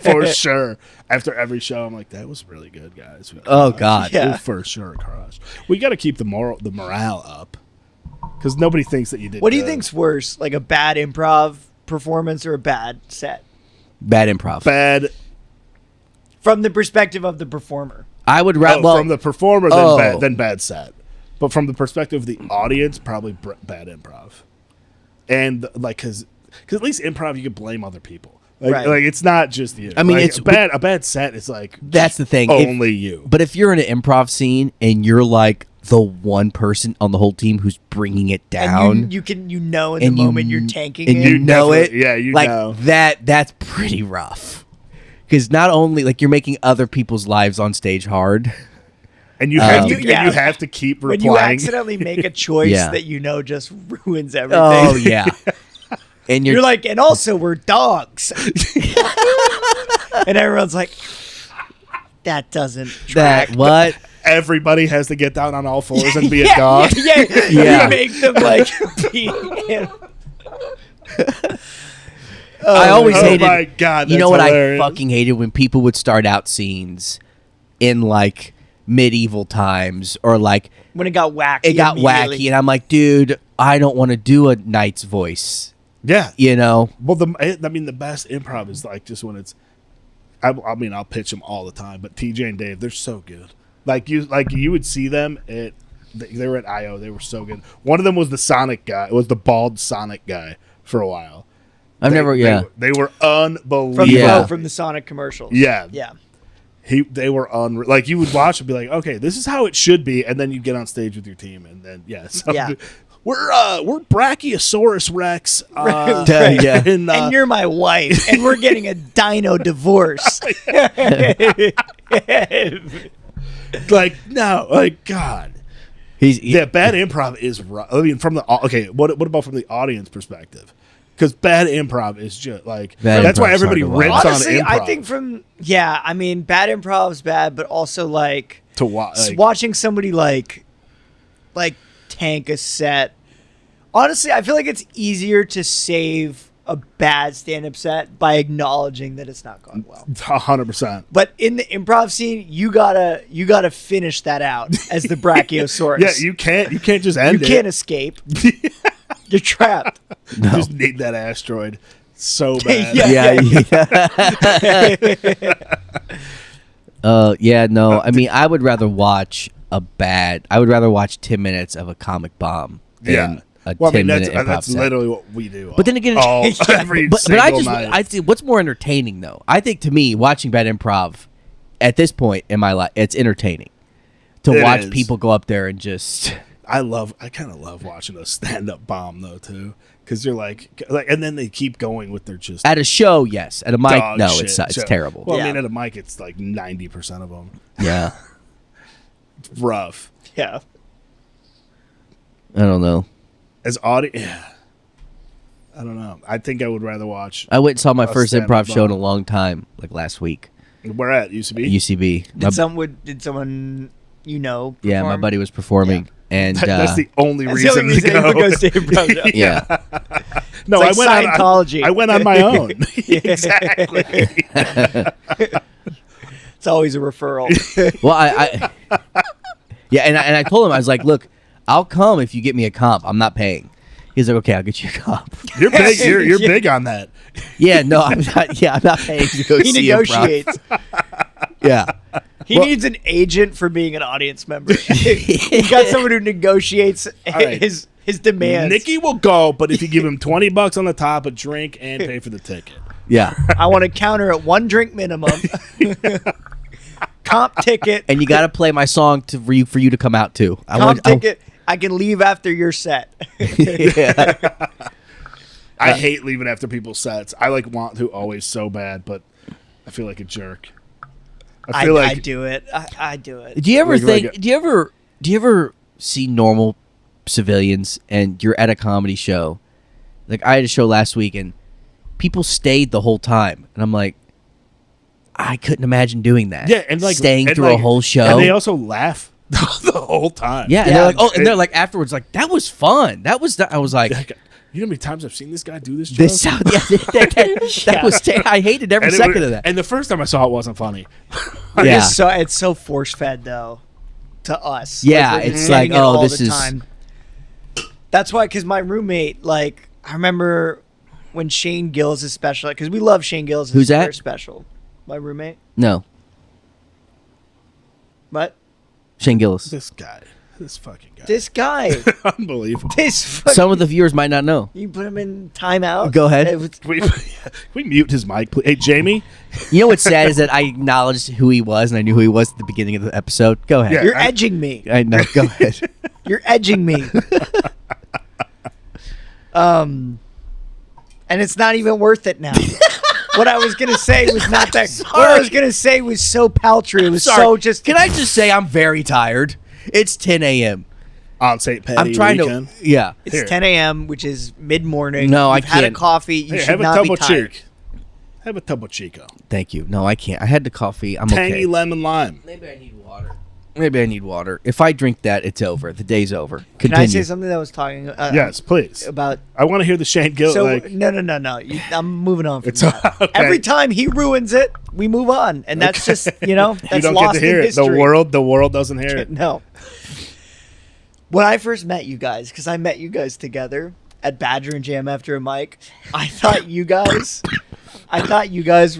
for sure. After every show, I'm like, "That was really good, guys." We Oh, crushed. God. Yeah. We for sure crushed. We got to keep the morale up, because nobody thinks that you did. What do you good. think's worse, like a bad improv performance or a bad set? Bad improv. Bad. From the perspective of the performer. I would From the performer, Oh. then bad set. But from the perspective of the audience, probably bad improv. And like, because at least improv, you can blame other people. Like, Right. like it's not just you. I mean, Like, it's- a bad set is like That's the thing. If- only you. But if you're in an improv scene and you're like the one person on the whole team who's bringing it down, And you can in the and you- moment you're tanking and it. you know it, definitely- yeah, you like know. that's pretty rough. Because not only like you're making other people's lives on stage hard. And you have to, yeah. and you have to keep when you replying. accidentally make a choice Yeah. that you know just ruins everything. Oh yeah, and You're like, and also we're dogs. And everyone's like, that doesn't track. that what? Everybody has to get down on all fours and be a yeah, dog. Yeah, Yeah. You make them like be I always Oh hated. my God, you know that's what hilarious. I fucking hated when people would start out scenes in like medieval times or like when it got wacky. it got immediately. wacky, and I'm like, dude, I don't want to do a knight's voice. Yeah. You know? Well, the best improv is like just when it's. I mean, I'll pitch them all the time, but TJ and Dave, they're so good. Like you would see them at. They were at IO. They were so good. One of them was the Sonic guy. It was the bald Sonic guy for a while. They were unbelievable. Yeah. From the Sonic commercials. Yeah. Yeah. They were like you would watch and be like, okay, this is how it should be, and then you get on stage with your team, and then Yeah. we're Brachiosaurus Rex, Right. Yeah. and you're my wife, and we're getting a dino divorce. like no, like God, He's yeah, bad improv is rough. I mean, from the what about from the audience perspective? Because bad improv is just like Bad that's why improv's everybody hard to rips watch. Honestly, on improv. I think I mean, bad improv's bad, but also like to watch, watching somebody like tank a set. Honestly, I feel like it's easier to save a bad stand-up set by acknowledging that it's not going well. 100%. But in the improv scene, you gotta finish that out as the Brachiosaurus. Yeah, you can't just You end it. can't escape. You're trapped. no. Just need that asteroid. so bad. Yeah, no. I mean, I would rather watch 10 minutes of a comic bomb than a 10-minute improv that's set. literally what we do. But then again, every but I single just night. I think what's more entertaining though. I think to me, watching bad improv at this point in my life, it's entertaining to It watch is. people go up there and just. I kind of love watching a stand-up bomb though too, because you're like, and then they keep going with their just At a show, yes. At a mic, dog no, shit it's show. terrible. Well, I Yeah. mean, at a mic, it's like 90% of them. Yeah, It's rough. Yeah. I don't know. As audio, yeah. I don't know. I think I would rather watch. I went and saw my A first stand-up improv show in a bomb. long time, like last week. Where at UCB? UCB. Did someone you know? Yeah, my perform? buddy was performing, and That's the only That's the reason only to reason anyone go. goes to improv show. yeah. No, It's like I went Scientology. I went on my own. Exactly. It's always a referral. Well, yeah, and I told him I was like, look, I'll come if you get me a comp. I'm not paying. He's like, okay, I'll get you a comp. You're big. You're big on that. Yeah, no, I'm not. Yeah, I'm not paying to go He see improv. negotiates. Yeah. He Well- needs an agent for being an audience member. He's got someone who negotiates right. his demands. Nikki will go, but if you give him $20 on the top, a drink, and pay for the ticket. Yeah. I want to counter at 1 drink minimum. Comp ticket. And you got to play my song for you to come out too. Comp ticket. I can leave after your set. Yeah. I hate leaving after people's sets. I want to always so bad, but I feel like a jerk. I feel I do it. I do it. Do you ever Like- think? like- Do you ever see normal civilians and you're at a comedy show? Like I had a show last week and people stayed the whole time, and I'm like, I couldn't imagine doing that. Yeah, and staying and through a whole show. and they also laugh the whole time. yeah, and Yeah. they're like, oh, and they're like afterwards, like that was fun. That was. I was like, You know how many times I've seen this guy do this joke? this sound. Yeah, that was. I hated every And second of that. And the first time I saw it wasn't funny. Yeah. It's so force fed though, to us. Yeah, we're just it's saying like, it oh, all this the is- time. That's why, because my roommate, like, I remember when Shane Gillis' special, because we love Shane Gillis' Who's that? first special. My roommate. No, What? Shane Gillis. This fucking guy. This guy. Unbelievable. This fucking, Some of the viewers might not know. you put him in timeout. Go ahead. It was- Can we mute his mic, please? Hey, Jamie. You know what's sad is that I acknowledged who he was and I knew who he was at the beginning of the episode. Go ahead. Yeah. You're edging me. I know. Go ahead. You're edging me. And it's not even worth it now. What I was gonna say was not that. What I was gonna say was so paltry. It was so just. Can I just say I'm very tired? It's 10 a.m. On St. Patty I'm trying weekend. to. Yeah. It's Here. 10 a.m., which is mid morning. No, I You've had a can't. coffee. You Hey, should have a not be Topo tired. Chico. Have a Topo Chico. Thank you. No, I can't. I had the coffee. I'm Tangy okay. lemon lime. Maybe I need water. Maybe I need water. If I drink that, it's over. The day's over. Can Continue. I say something that I was talking Yes, please. about? I want to hear the Shane Gill. So like, no. I'm moving on from It's that. okay. Every time he ruins it, we move on, and that's just that's you don't get lost to hear in it. history. The world doesn't hear it. No. When I first met you guys, because I met you guys together at Badger and Jam after a mic, I thought you guys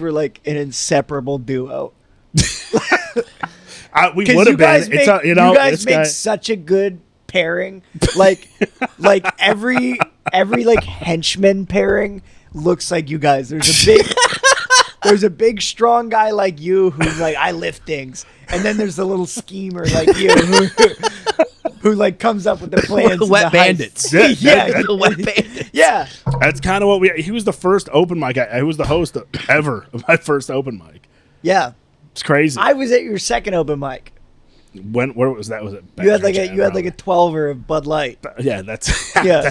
were like an inseparable duo. We Because would you have guys been. make, You know, you guys this make guy. such a good pairing. Like every like henchman pairing looks like you guys. There's a big strong guy like you who's like, I lift things, and then there's the little schemer like you who like comes up with the plans. and Wet the heists. bandits. Yeah, The wet bandits. yeah. That's kind of what he was the first open mic. He was the host ever of my first open mic. Yeah. It's crazy. I was at your second open mic. Where was that? Was it? You had like Badger a Jam, 12er of Bud Light. probably. Yeah, that's Yeah.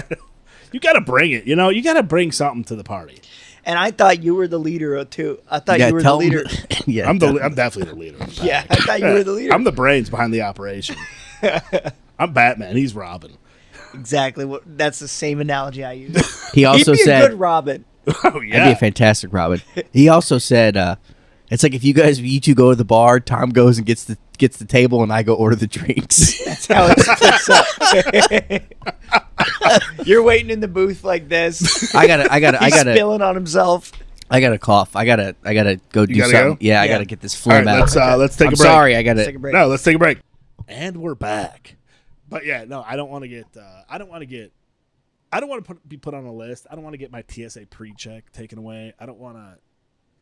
You got to bring it. You know, you got to bring something to the party. And I thought you were the leader too. I thought Yeah, you were the tell 'em- leader. yeah. I'm definitely the leader. of the Yeah, pack. I thought you were the leader. I'm the brains behind the operation. I'm Batman. He's Robin. Exactly. That's the same analogy I use. He also He'd be a said, good Robin. Oh I'd be yeah. a fantastic Robin. He also said, It's like if you two go to the bar, Tom goes and gets the table, and I go order the drinks. That's how it splits up. You're waiting in the booth like this. I gotta He's spilling on himself. I gotta cough. I gotta go do gotta something. go? Yeah, I Yeah. gotta get this All phlegm right, out. let's take I'm a break. sorry, I Let's gotta. take a break. No, let's take a break. And we're back. But yeah, no, I don't want to get. I don't want to be put on a list. I don't want to get my TSA pre-check taken away. I don't want to.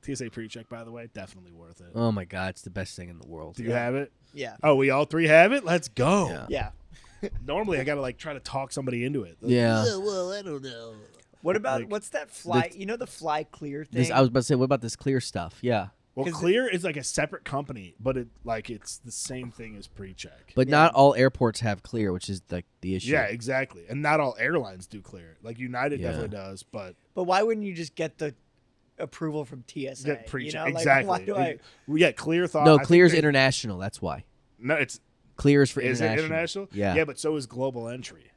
TSA pre-check, by the way, definitely worth it. Oh my god, it's the best thing in the world. Do you have it? Yeah. Oh, we all three have it. Let's go. Yeah. Yeah. Normally, I gotta like try to talk somebody into it. Like, Yeah. Well, I don't know. What about Like, what's that fly? You know the fly clear thing. I was about to say, what about this clear stuff? Yeah, Well, 'Cause Clear is like a separate company, but it's the same thing as pre-check. but not all airports have clear, which is like the issue. Yeah, exactly. And not all airlines do Clear. Like United Yeah. definitely does, but But why wouldn't you just get the approval from TSA? get pre-check. You know? Like, Exactly. why do I? Yeah, Clear thought. No, I think clear's they- international. That's why. No, it's Clear is for is international. it international? Yeah. Yeah, but so is Global Entry.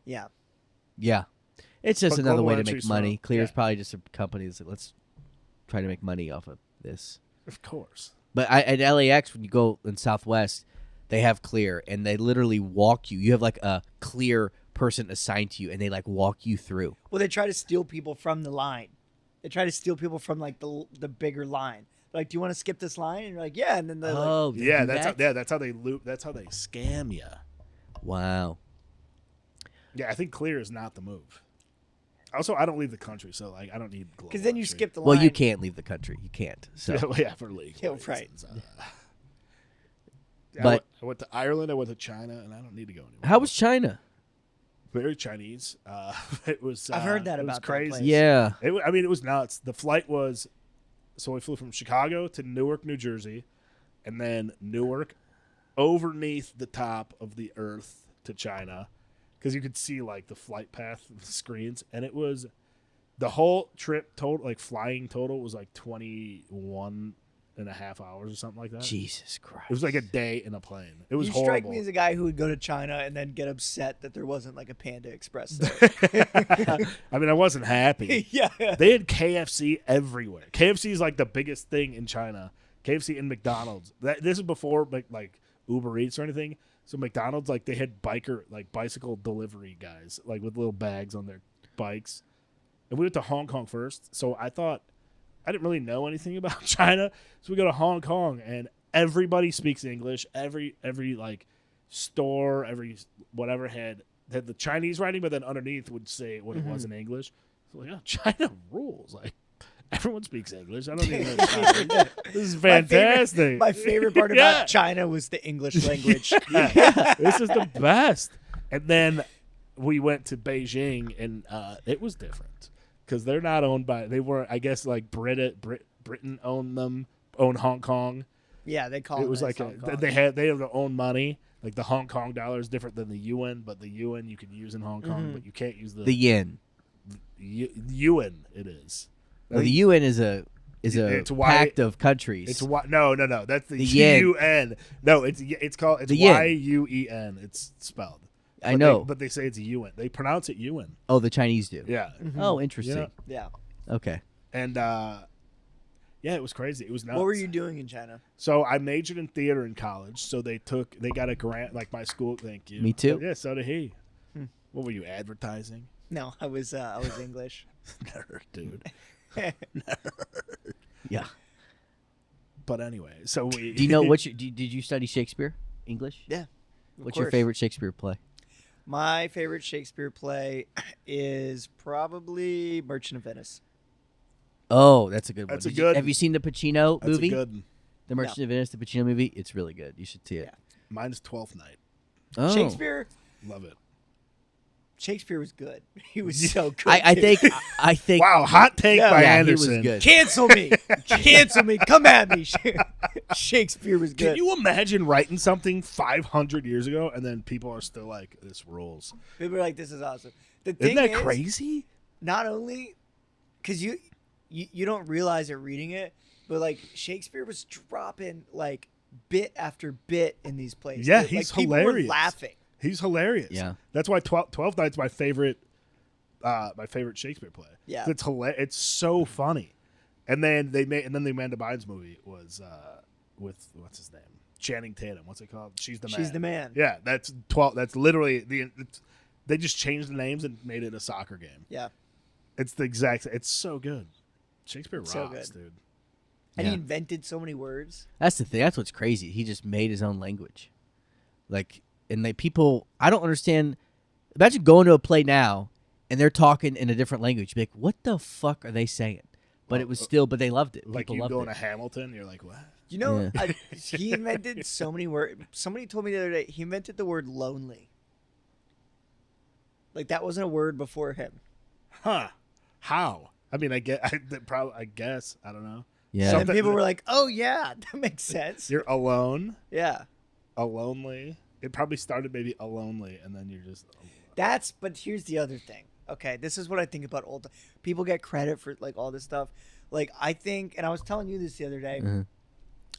Yeah. Yeah. It's just But another global way to entry's make money. not- Clear is yeah. probably just a company that's like, let's try to make money off of this. Of course. But at LAX, when you go in Southwest, they have Clear, and they literally walk you. You have like a Clear person assigned to you, and they like walk you through. Well, they try to steal people from the line. They try to steal people from like the bigger line. Like, do you want to skip this line? And you're like, yeah. And then they're like, Oh, they Yeah, do that's that? that's how they loop. That's how they scam you. Wow. Yeah, I think Clear is not the move. Also, I don't leave the country, so like I don't need Global because then you Entry. skip the line. Well, you can't leave the country. You can't. So Yeah, for legal Yeah, right. reasons. Yeah, But- I went to Ireland, I went to China, and I don't need to go anywhere. how was China? Very Chinese. It was. I've heard that it was about that crazy. place. Yeah. I mean, it was nuts. The flight was. So we flew from Chicago to Newark, New Jersey, and then Newark, overneath the top of the Earth to China, because you could see like the flight path of the screens, and it was the whole trip total, like flying total, was like 21 and a half hours or something like that. Jesus Christ. It was like a day in a plane. It was You horrible. strike me as a guy who would go to China and then get upset that there wasn't like a Panda Express there. I mean, I wasn't happy. yeah. They had KFC everywhere. KFC is like the biggest thing in China. KFC and McDonald's. This is before like Uber Eats or anything. So McDonald's, like, they had bicycle delivery guys, like with little bags on their bikes. And we went to Hong Kong first. So I didn't really know anything about China. So we go to Hong Kong, and everybody speaks English. Every like store, every whatever had the Chinese writing, but then underneath would say what it was in English. So like, oh, China rules. Like, everyone speaks English. I don't even know Chinese. This is fantastic. My favorite part Yeah. about China was the English language. Yeah. This is the best. And then we went to Beijing, and it was different because they're not owned by. They were, I guess, like Britain owned Hong Kong. Yeah, they call It was like Hong Kong. they have their own money. Like the Hong Kong dollar is different than the yuan, but the yuan you can use in Hong Kong, but you can't use The yen. yuan. It is. Well, the UN is a It's why- pact of countries. It's no. That's the yen. UN. No, it's called The yen. YUEN. It's spelled. I know. But they say it's a UN. They pronounce it UN. Oh, the Chinese do. Yeah. Oh, interesting. Yeah. Yeah. Okay. And yeah, it was crazy. It was nuts. What were you doing in China? So I majored in theater in college. So they got a grant, like my school. Thank you. Me too. Yeah, so did he. What were you advertising? No, I was English. Nerd, dude. Yeah. But anyway, so we. Do you know did you study Shakespeare? English? Yeah. What's your favorite Shakespeare play? My favorite Shakespeare play is probably Merchant of Venice. Oh, that's a good one. That's a good- Have you seen the Pacino That's movie? a good one. The Merchant of Venice, the Pacino movie? It's really good. You should see it. Yeah. Mine's 12th Night. Oh. Love it. Shakespeare was good. He was so good. I think Wow, hot take Yeah. by yeah, Anderson. he was good. Cancel me. Cancel me. Come at me. Shakespeare was good. Can you imagine writing something 500 years ago and then people are still like, this rules? People are like, this is awesome. The Isn't thing that is, crazy? not only because you don't realize it reading it, but like Shakespeare was dropping like bit after bit in these plays. Yeah, Like, he's people hilarious. were laughing. He's hilarious. Yeah. That's why 12th Night's my favorite Shakespeare play. Yeah. It's hilarious. It's so funny. And then the Amanda Bynes movie was with what's his name, Channing Tatum. What's it called? She's the Man. She's the Man. Yeah, that's 12. That's literally they just changed the names and made it a soccer game. Yeah. It's the exact. It's so good. Shakespeare rocks, So good. dude. And he Yeah. invented so many words. That's the thing. That's what's crazy. He just made his own language. Like, and people, I don't understand. Imagine going to a play now and they're talking in a different language. You'd be like, what the fuck are they saying? But it was still, but they loved it. Like People you loved going it. to Hamilton, you're like, what? You know, Yeah. he invented so many words. Somebody told me the other day he invented the word lonely. Like that wasn't a word before him. Huh? How? I mean, I guess. I don't know. Yeah. And Something- then people were like, "Oh yeah, that makes sense." You're alone, Yeah, a lonely. It probably started maybe a lonely, and then you're just. that's. But here's the other thing. Okay, this is what I think about old people get credit for like all this stuff. Like I think, and I was telling you this the other day. Mhm.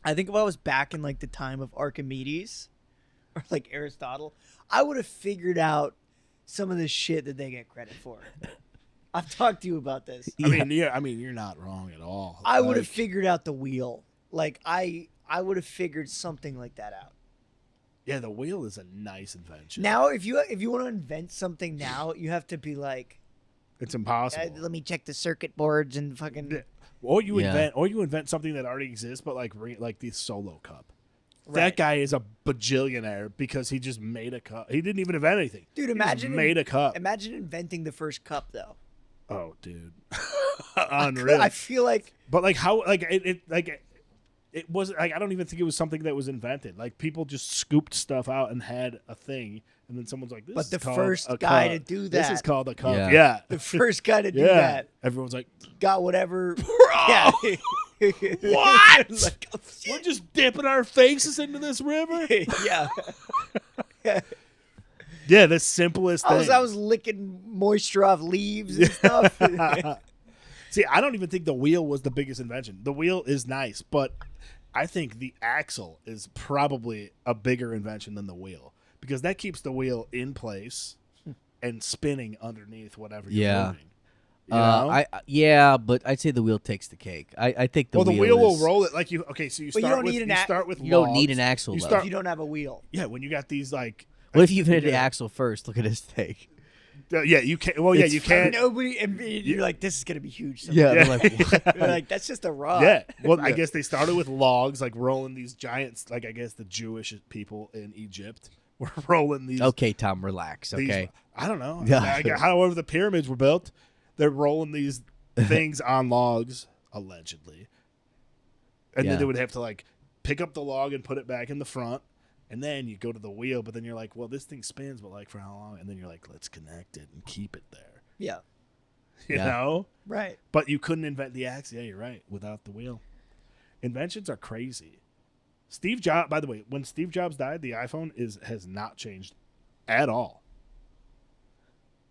I think if I was back in like the time of Archimedes or like Aristotle, I would have figured out some of the shit that they get credit for. I've talked to you about this. I mean, yeah. I mean, you're not wrong at all. I would have Like, figured out the wheel. Like I would have figured something like that out. Yeah, the wheel is a nice invention. Now, if you want to invent something now, you have to be like, It's impossible. let me check the circuit boards and fucking. Yeah. Or you Yeah. invent something that already exists, but like the Solo cup. Right. That guy is a bajillionaire because he just made a cup. He didn't even invent anything. Dude, He just imagine made a cup. Imagine inventing the first cup though. Oh, dude, unreal. I feel like But like how it wasn't like I don't even think it was something that was invented. Like people just scooped stuff out and had a thing, and then someone's like, "This But is the called first a guy cup. to do This that- is called a cup." Yeah. Yeah, the first guy to do yeah. that Everyone's like, got whatever. Bro! What? Like, "We're just dipping our faces into this river." yeah. Yeah, the simplest thing. I was licking moisture off leaves and stuff. See, I don't even think the wheel was the biggest invention. The wheel is nice, but I think the axle is probably a bigger invention than the wheel because that keeps the wheel in place and spinning underneath whatever you're Yeah. moving. You know? Yeah, but I'd say the wheel takes the cake. I think the well, the wheel wheel will is- roll it like you. Okay, so you But you start don't with need an you a- start with You don't logs. need an axle, You though. start If you don't have a wheel. yeah when you got these like. What if you invented the Yeah. axle first? Look at this thing. Yeah, you can't. Well, yeah, It's you can't. Nobody, and you're like, this is gonna be huge. someday. Yeah, Yeah. they're like, what? You're like, that's just a rod. Yeah. Well, I Yeah. guess they started with logs, like rolling these giants. Like I guess the Jewish people in Egypt were rolling these. Okay, Tom, relax. these- Okay. I don't know. Yeah. However, the pyramids were built, they're rolling these things on logs, allegedly, and Yeah. then they would have to like pick up the log and put it back in the front. And then you go to the wheel, but then you're like, well, this thing spins, but like for how long? And then you're like, let's connect it and keep it there. Yeah. You Yeah. know? Right. But you couldn't invent the axe. Yeah, you're right. Without the wheel. Inventions are crazy. Steve Jobs, by the way, when Steve Jobs died, the iPhone has not changed at all.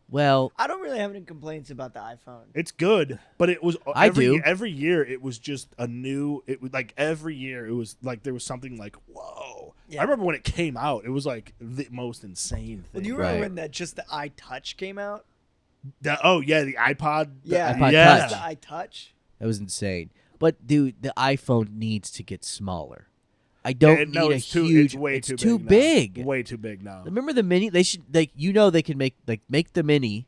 Well, I don't really have any complaints about the iPhone. It's good, but it was I every, do. every year it was just a new it was like every year it was like there was something like whoa. Yeah. I remember when it came out, it was like the most insane Well, thing. do you remember Right. when just the iTouch came out? Oh yeah, the iPod. Yeah. iPod yeah. Touch. The iTouch. that was insane. But dude, the iPhone needs to get smaller. I don't No, need a it's too, huge. It's way it's too, too big. big. Now. Way too big now. Remember the mini? They should they can make the mini.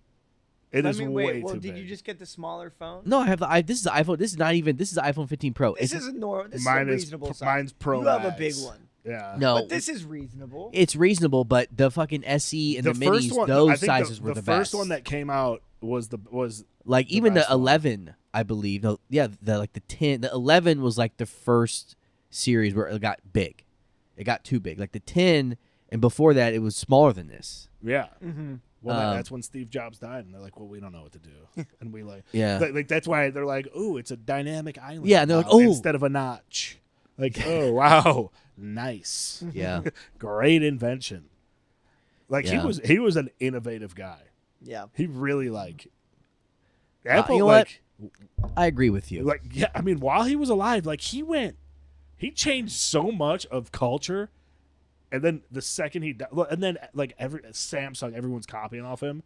It I is mean, way wait. Well, too did big. you just get the smaller phone? No, I have the. This is the iPhone. This is not even. This is the iPhone 15 Pro. This It's is a normal. This Mine is a is reasonable size. mine's Pro You have a Max. big one, Yeah. no. but this is reasonable. It's reasonable, but the fucking SE and the, first minis, one, I those think sizes were the first best. one that came out was like the even the best one. 11, I believe. No, yeah, the 10, the 11 was like the first series where it got big. It got too big. Like the 10, and before that, it was smaller than this. yeah. Mm-hmm. Well, Um, that's when Steve Jobs died, and they're like, "Well, we don't know what to do," and we Yeah. like that's why they're like, "Oh, it's a dynamic island." Yeah, and they're like, now "Oh." instead of a notch, like, "Oh, wow, nice, Yeah. great invention." Like Yeah. he was an innovative guy. Yeah. He really like Apple. you know like, I agree with you. like yeah, I mean, while he was alive, like he changed so much of culture. And then the second he died, and then like every Samsung, everyone's copying off him.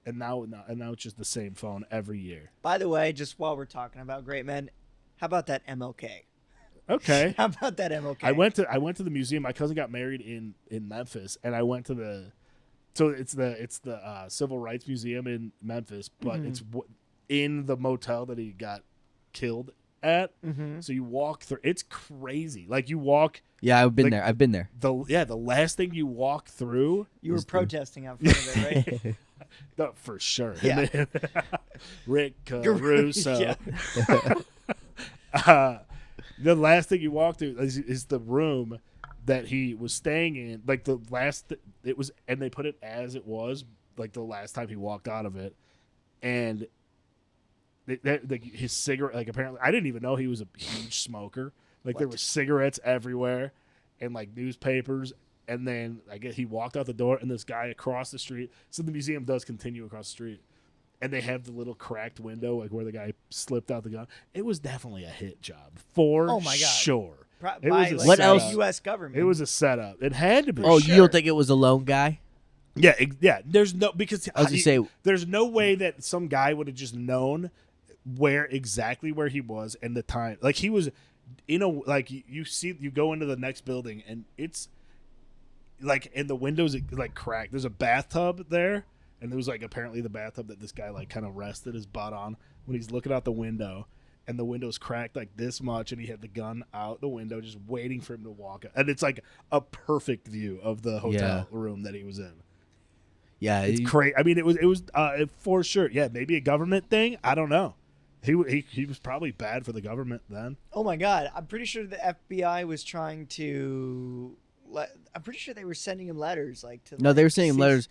and now it's just the same phone every year. By the way, just while we're talking about great men, how about that MLK? Okay. How about that MLK? I went to the museum. My cousin got married in Memphis, and I went to the Civil Rights Museum in Memphis, but it's in the motel that he got killed at. So you walk through. It's crazy. Like you walk. Yeah, I've been there. I've been there. The last thing you walk through. You were protesting out front of it, right? No, for sure. Yeah. Rick Caruso. Yeah. The last thing you walk through is the room that he was staying in. Like the last, it was, and they put it as it was, like the last time he walked out of it, and like his cigarette. Like apparently, I didn't even know he was a huge smoker. Like there were cigarettes everywhere, and like newspapers. And then I guess he walked out the door, and this guy across the street. So the museum does continue across the street. And they have the little cracked window, like where the guy slipped out the gun. It was definitely a hit job, for sure. It was a What setup. else? U.S. government. It was a setup. It had to be. Oh, you don't think it was a lone guy? Yeah, yeah. There's no because I was gonna say there's no way that some guy would have just known exactly where he was and the time. Like he was in a like you go into the next building and it's like and the windows like cracked. There's a bathtub there. And there was like apparently the bathtub that this guy like kind of rested his butt on when he's looking out the window, and the window's cracked like this much, and he had the gun out the window just waiting for him to walk out. And it's like a perfect view of the hotel room that he was in. Yeah, It's crazy. I mean, it was for sure. Yeah, maybe a government thing. I don't know. He was probably bad for the government then. Oh my God! I'm pretty sure the FBI was trying to. I'm pretty sure they were sending him letters like to. No, they were sending him letters.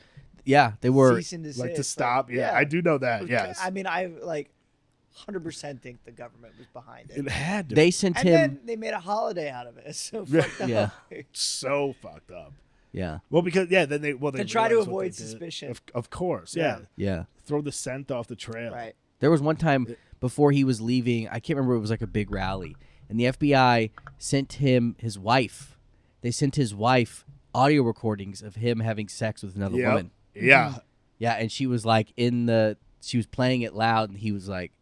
Yeah, they were cease and desist, like to stop. Yeah, I do know that. Yes, I mean, I like 100% think the government was behind it. it had to. They sent And him. then they made a holiday out of it. It's so fucked up. Yeah. So fucked up. Yeah, Well, because then they To try to realized what avoid they did. suspicion. Of course, yeah. yeah. Throw the scent off the trail. Right. There was one time before he was leaving. I can't remember. It was like a big rally, and the FBI sent him his wife. They sent his wife audio recordings of him having sex with another woman. Yeah. Yeah, and she was like she was playing it loud, and he was like,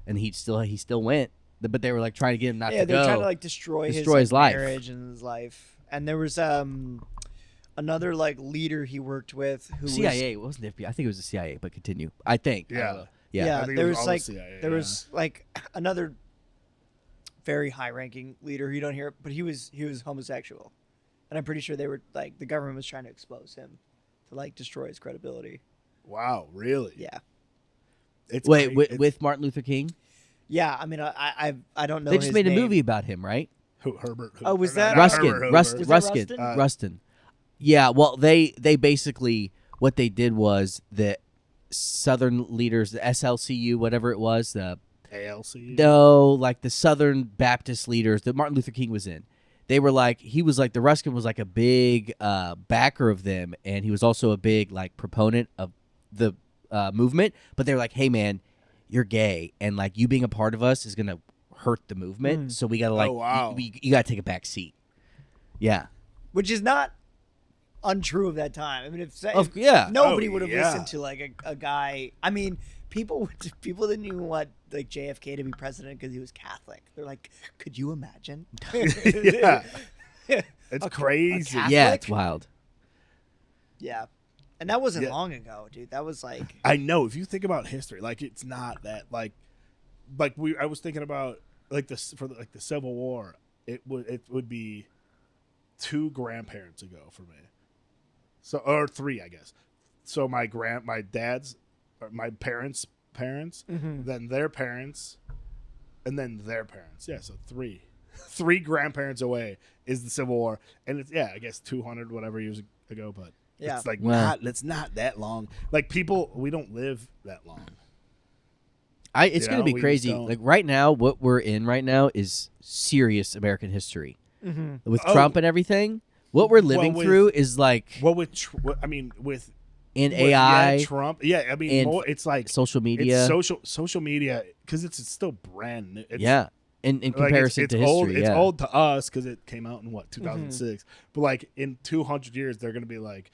and he still went, but they were like trying to get him not to they're go. trying to like destroy his his life. marriage and his life. And there was another like leader he worked with who CIA. It wasn't the FBI. I think it was the CIA, but continue. I think. Yeah. I don't know. yeah, I think it there was was all the like CIA, there was like another very high-ranking leader you don't hear, but he was homosexual, and I'm pretty sure they were like the government was trying to expose him to like destroy his credibility. Wow, really? Yeah, It's Wait, crazy. with Martin Luther King? yeah. I mean, I don't know. They just his made a name. ruskin about him, right? Herbert. Oh, was or that- not Ruskin. Herbert Hoover. Ruskin. Was that Ruskin. Rustin? Rustin. Yeah. Well, they basically what they did was the Southern leaders, the SLCU, whatever it was, the ALC. no, like the Southern Baptist leaders that Martin Luther King was in. They were like, he was like, the Ruskin was like a big backer of them, and he was also a big like proponent of the movement. But they were like, hey man, you're gay, and like you being a part of us is gonna hurt the movement. So we gotta like, wow. you gotta take a back seat. Yeah. Which is not untrue of that time. I mean, if Yeah. nobody Oh, would have yeah. listened to like a guy. I mean, people didn't even want like JFK to be president because he was Catholic. They're like, could you imagine? Yeah. It's crazy. Catholic? Yeah, it's wild. Yeah, and that wasn't Yeah. long ago, dude. That was like I know. If you think about history, like it's not that like I was thinking about like the Civil War. It would be 2 grandparents ago for me. So or 3, I guess. So my dad's, or my parents' parents, then their parents, and then their parents. Yeah, so 3. 3 grandparents away is the Civil War, and it's I guess 200 whatever years ago, but Yeah. it's like Wow. it's not that long. Like we don't live that long. It's You gonna know, be we crazy. just don't- Like right now, what we're in right now is serious American history with Oh. Trump and everything. What we're living with- through is like Well, with in with, AI, Trump. Yeah, I mean, and more, it's like social media. It's social media because it's still brand new. It's, yeah, in like, comparison it's to old, history, It's yeah. old to us because it came out in 2006. But like in 200 years, they're gonna be like,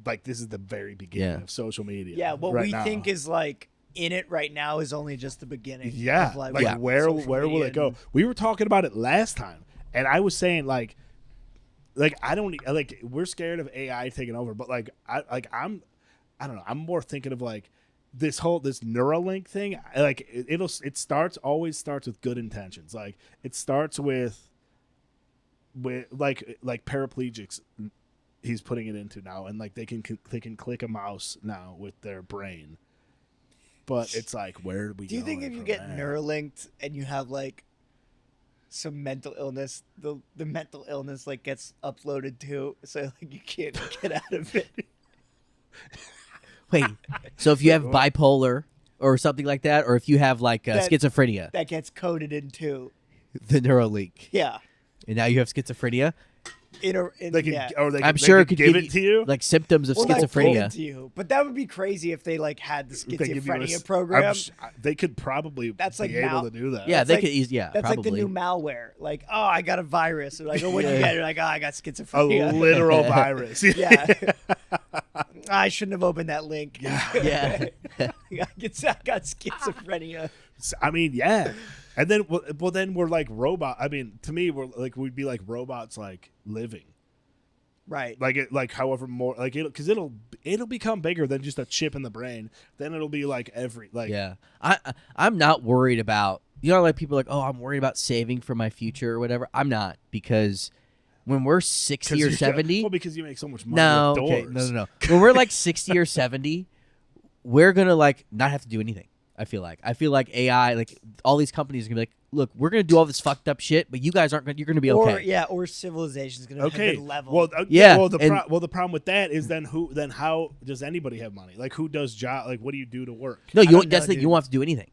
like this is the very beginning of social media. Yeah, what right we now. think is like in it right now is only just the beginning. Yeah, of, like what where social will media it go? and- We were talking about it last time, and I was saying like I don't like we're scared of AI taking over, but I don't know. I'm more thinking of like this Neuralink thing. Like it always starts with good intentions. Like it starts with like paraplegics. He's putting it into now, and like they can click a mouse now with their brain. But it's like, where do we? Do you think if you get Neuralinked and you have like some mental illness, the mental illness like gets uploaded too, so like you can't get out of it? Wait, so if you have bipolar or something like that, or if you have like schizophrenia, That gets coded into. the Neuralink, Yeah. and now you have schizophrenia. They can, yeah. or they I'm can, sure they it could could give it to you. like symptoms of Well, not give it schizophrenia. to you, but that would be crazy if they like had the They give you schizophrenia I'm program. they could probably That's like be able mal- to do that. Yeah, That's they like- could easily. Yeah, That's probably. like the new malware. Like, oh, I got a virus. Or like, oh, what do you get? You're like, oh, I got a schizophrenia. literal virus. Yeah. I shouldn't have opened that link. Yeah. I got schizophrenia. I mean, yeah. And then, well, then we're like robot. I mean, to me, we'd be like robots, like living, Right. like however more, like because it'll become bigger than just a chip in the brain. Then it'll be like Yeah, I'm not worried about, like people are like, oh, I'm worried about saving for my future or whatever. I'm not, because when we're 60 or 70, well, because you make so much money. no, with okay, doors. no. When we're like 60 or 70, we're gonna like not have to do anything. I feel like AI, like all these companies are gonna be like, look, we're gonna do all this fucked up shit, but you guys aren't gonna. You're gonna be okay. Or civilization's gonna have Okay. been leveled. Well, Yeah, Well, and- the problem with that is then how does anybody have money? Like who does job? Like what do you do to work? No, you don't won't. That's know, the thing. dude. You won't have to do anything.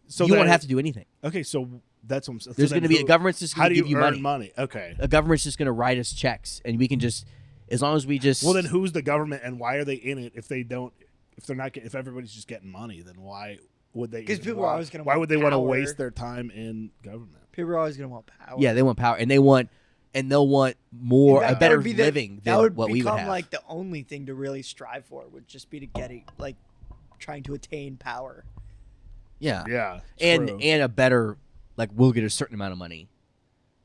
So You won't then- have to do anything. Okay, so that's what I'm saying. There's So then gonna be a who- government's just How gonna do you give you earn money. Okay. A government's just gonna write us checks, and we can just, as long as we just. Well, then who's the government, and why are they in it if they don't? If they're not, if everybody's just getting money, then why would they? 'Cause even people are want- always gonna Why want would they want to power. waste their time in government? People are always gonna want power. Yeah, they want power, and they'll want more That a better would be living that than would what we would become have. like the only thing to really strive for would just be to getting like trying to attain power. Yeah, Yeah, and true. a better, like, we'll get a certain amount of money,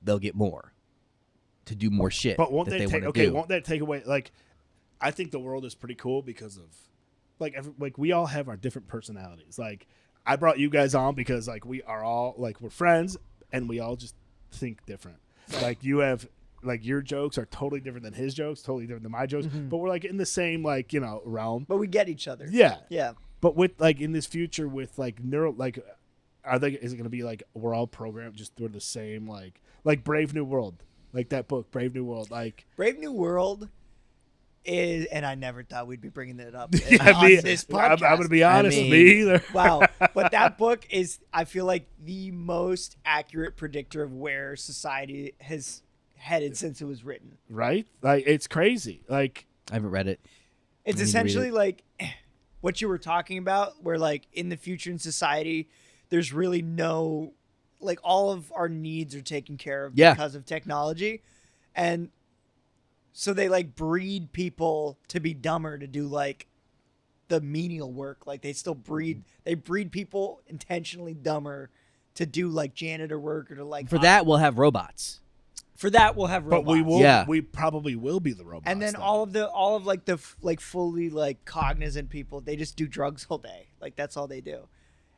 they'll get more to do more shit. But won't that that they take? wanna Okay, do. won't that take away? Like, I think the world is pretty cool because of, like, we all have our different personalities. Like, I brought you guys on because like we are all like we're friends and we all just think different. Like you have. Like your jokes are totally different than his jokes, totally different than my jokes, but we're like in the same like realm. But we get each other. Yeah, Yeah. But with like in this future with like is it going to be like we're all programmed just through the same like Brave New World, like that book Brave New World, like Brave New World is, and I never thought we'd be bringing it up I on mean, this I'm podcast. going to be honest, mean- me either. Wow. But that book is, I feel like, the most accurate predictor of where society has headed since it was written. Right? Like it's crazy. Like I haven't read it. It's I need to read essentially it. like what you were talking about, where like in the future in society, there's really no, like all of our needs are taken care of Yeah. because of technology. And so they like breed people to be dumber to do like the menial work. Like they breed people intentionally dumber to do like janitor work or to like For that, we'll have robots. For that, we'll have robots. but we will Yeah. we probably will be the robots. And then though. all of like the fully like cognizant people, they just do drugs all day. Like that's all they do.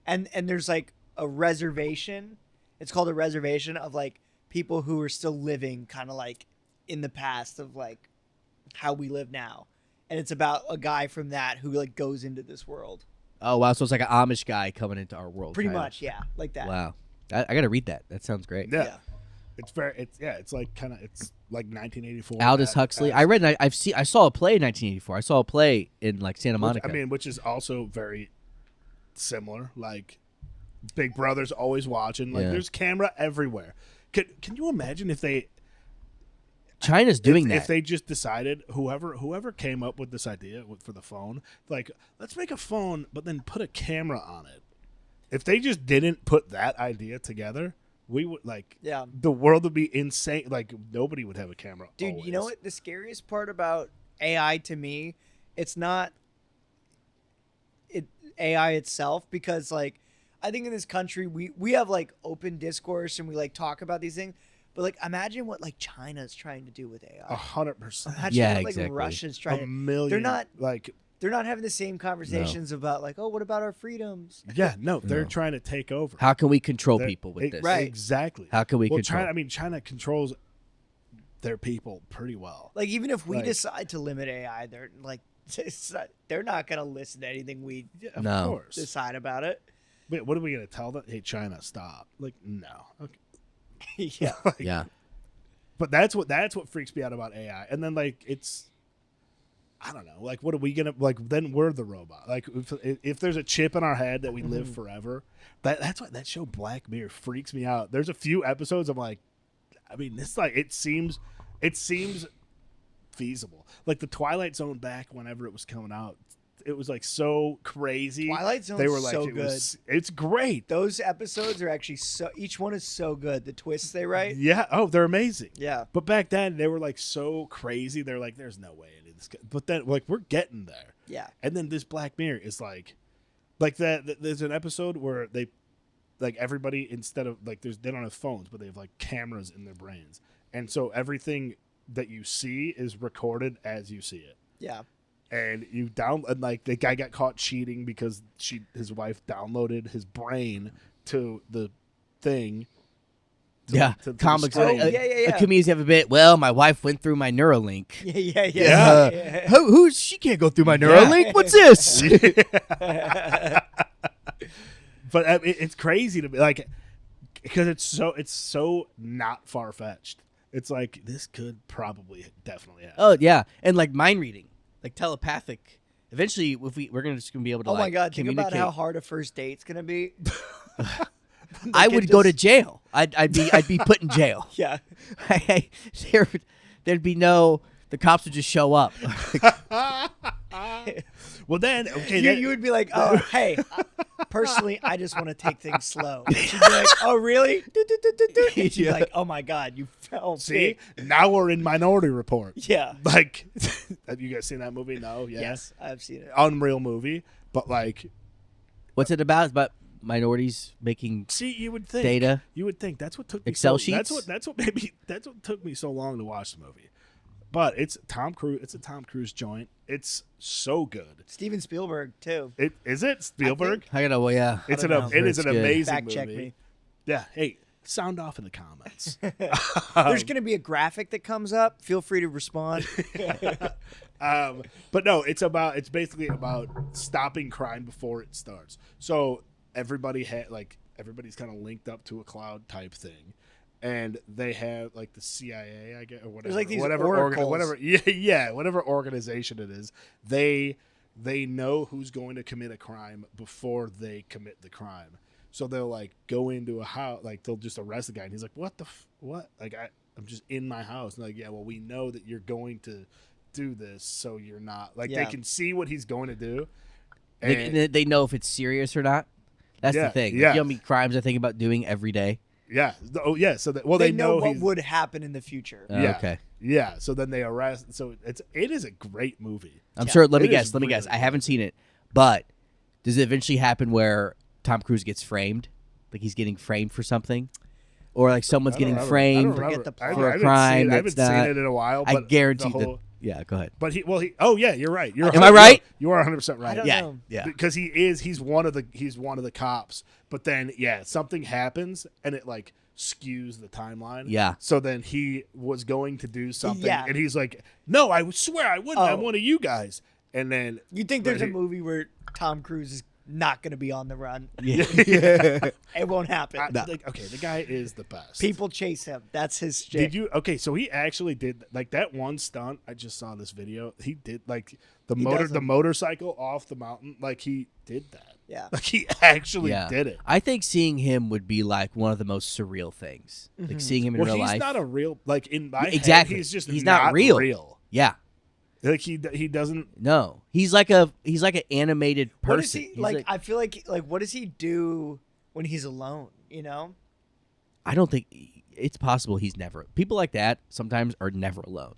And there's like a reservation. It's called a reservation of like people who are still living kind of like in the past of like how we live now. And it's about a guy from that who like goes into this world. Oh wow, so it's like an Amish guy coming into our world. Pretty kinda. much, yeah, like that. Wow, I got to read that. That sounds great. yeah. Yeah. It's like kind of it's like 1984. Aldous Huxley. I read. I saw a play in 1984. I saw a play in like Santa Monica. I mean, which is also very similar. Like Big Brother's always watching. Like Yeah. there's camera everywhere. Can you imagine if they China's doing if, that. If they just decided whoever came up with this idea for the phone, like let's make a phone, but then put a camera on it. If they just didn't put that idea together, we would Yeah. the world would be insane. Like nobody would have a camera. Dude, you know always. what? The scariest part about AI to me It's not AI itself, because like I think in this country we have like open discourse and we like talk about these things, but like imagine what like China's trying to do with AI. 100%. Imagine Yeah, what like exactly. Russia's trying. A million. They're not having the same conversations about like, oh, what about our freedoms? Yeah, no, they're No. trying to take over. How can we control They're- people with this? Right. Exactly. How can we well, control? China controls their people pretty well. Like even if we Like- decide to limit AI, they're like they're not gonna listen to anything we Yeah, of No. course. decide about it. Wait, what are we gonna tell them? Hey, China, stop! Like, no. Okay. Yeah. Like, Yeah. But that's what freaks me out about AI. And then like it's, I don't know. Like, what are we gonna like? Then we're the robot. Like, if there's a chip in our head that we live forever, that's why that show Black Mirror freaks me out. There's a few episodes I'm like, I mean, this like it seems feasible. Like the Twilight Zone back whenever it was coming out, it was like so crazy. Twilight Zone's They were like, so good. It's great. Those episodes are actually each one is so good. The twists they write. Yeah. Oh, they're amazing. Yeah. But back then they were like so crazy. They're like, there's no way any of this. But then like we're getting there. Yeah. And then this Black Mirror is like that. There's an episode where they, like everybody instead of like they don't have phones, but they have like cameras in their brains, and so everything that you see is recorded as you see it. Yeah. And you and like the guy got caught cheating because his wife downloaded his brain to the thing. Yeah. to the Comics. screen. Oh, yeah. Comedians have a bit. Well, my wife went through my Neuralink. Yeah. Who? She can't go through my Neuralink. What's this? But I mean, it's crazy to me, like, because it's so not far fetched. It's like this could probably definitely happen. Oh yeah, and like mind reading, like telepathic. Eventually, if we're just gonna be able to. Oh my like, God! Think about communicate. how hard a first date's gonna be. I would go to jail. I'd be put in jail. Yeah. There'd be no. The cops would just show up. Well, then okay, You would be like, oh, hey, personally, I just want to take things slow. And she'd be like, oh, really? And she'd be like, oh my God, you fell. see, now we're in Minority Report. Yeah. Like, have you guys seen that movie? No. Yeah. Yes, I've seen it. Unreal movie, but like, What's it about? It's about minorities making. see, you would think Data. You would think that's what took me Excel That's sheets? what took me so long to watch the movie. But it's Tom Cruise. It's a Tom Cruise joint. It's so good. Steven Spielberg, too. Is it Spielberg? I gotta. Well, yeah. It is It's an good. amazing Fact movie. check me. Yeah. Hey, sound off in the comments. There's going to be a graphic that comes up. Feel free to respond. But no, it's basically about stopping crime before it starts. So everybody's kind of linked up to a cloud type thing. And they have like the CIA, I guess, or whatever. There's, like, these whatever oracles. whatever organization it is. They know who's going to commit a crime before they commit the crime. So they'll like go into a house, like they'll just arrest the guy, and he's like, "What what? Like I'm just in my house." And like, yeah, well, we know that you're going to do this, so you're not like Yeah. they can see what he's going to do. And They know if it's serious or not. That's Yeah, the thing. yeah. You know how many crimes I think about doing every day? yeah, oh yeah. So that they know what he's, would happen in the future. yeah, Okay. yeah. So then they arrest. So it is a great movie. I'm Yeah. sure. Let me It guess. is Let me guess. really I haven't seen it, but does it eventually happen where Tom Cruise gets framed? Like he's getting framed for something, or like someone's getting framed Forget the plot. for a crime I haven't that's seen not- it in a while. I But guarantee the that. whole, Yeah, go ahead. But oh yeah, you're right. Am I right? You are 100% right. I don't Yeah, know. yeah. Because he's one of the cops. But then something happens and it like skews the timeline. Yeah. So then he was going to do something, Yeah. and he's like, "No, I swear I wouldn't. I'm Oh. one of you guys." And then You think there's but a movie where Tom Cruise is not going to be on the run? Yeah. It won't happen. like, okay, the guy is the best. People chase him. That's his shit. Did you? Okay, so he actually did like that one stunt. I just saw this video. He did like the does them. motorcycle off the mountain. Like he did that. Yeah. Like he actually Yeah. did it. I think seeing him would be like one of the most surreal things. Like seeing him in Well, real he's life. not a real like in my Exactly. head, he's just He's not not real. real. Yeah. Like he doesn't. No. He's like an animated person. What is he He's like? I feel like what does he do when he's alone? You know? I don't think it's possible he's never. People like that sometimes are never alone.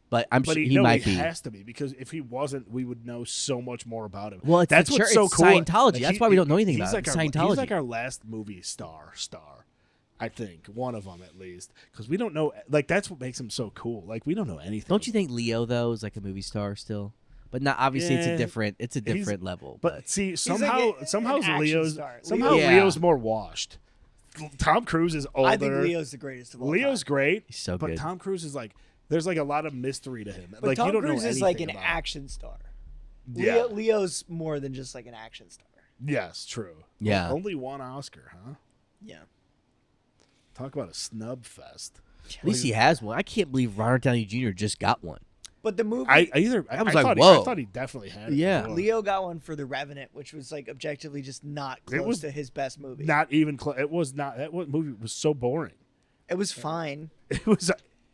but I'm But sure he, he no, might he be. has to be, because if he wasn't, we would know so much more about him. Well, it's that's the what's church- so it's cool. Scientology. That's why we don't know anything he's about it. like It's He's like Scientology. our last movie star. I think one of them at least, because we don't know. Like that's what makes him so cool. Like we don't know anything. Don't you think Leo though is like a movie star still? But not obviously. It's Yeah. a different. It's a He's- different level. But see, like somehow an action Leo's star. Yeah. Leo's more washed. Tom Cruise is older. I think Leo's the greatest of all Leo's time. great. He's so but good. Tom Cruise is like, there's like a lot of mystery to him. But like Tom you don't Cruise know is like an anything about. action star. Yeah. Leo's more than just like an action star. Yes, true. Yeah. Only one Oscar, huh? Yeah. Talk about a snub fest. At least he has one. I can't believe Robert Downey Jr. just got one. But the movie, I was thought like, I whoa. thought he definitely had it. Yeah. before. Leo got one for The Revenant, which was like objectively just not close was to his best movie. Not even close. It was not. Movie was so boring. It was fine. It was,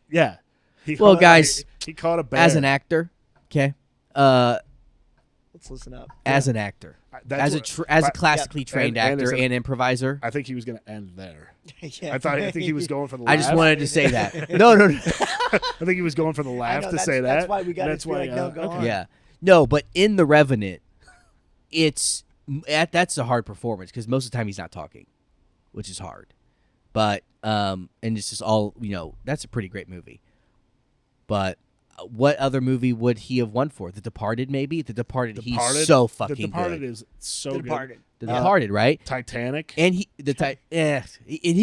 yeah. He Well, caught- guys, he caught a bear. As an actor, okay. Let's listen up. As an actor, That's as a but- classically trained And actor it's a- and improviser. I think he was going to end there. Yeah. I think he was going for the. I just laugh. wanted to say that. No. I think he was going for the laugh know, to that's- say that. that's why we gotta That's be like, no, go on. Yeah. No, but in The Revenant, that's a hard performance because most of the time he's not talking, which is hard. But and it's just all that's a pretty great movie. But what other movie would he have won for? The Departed, maybe. The Departed. He's so fucking The Departed good. is so The good. Departed. The Departed, right? Titanic. And he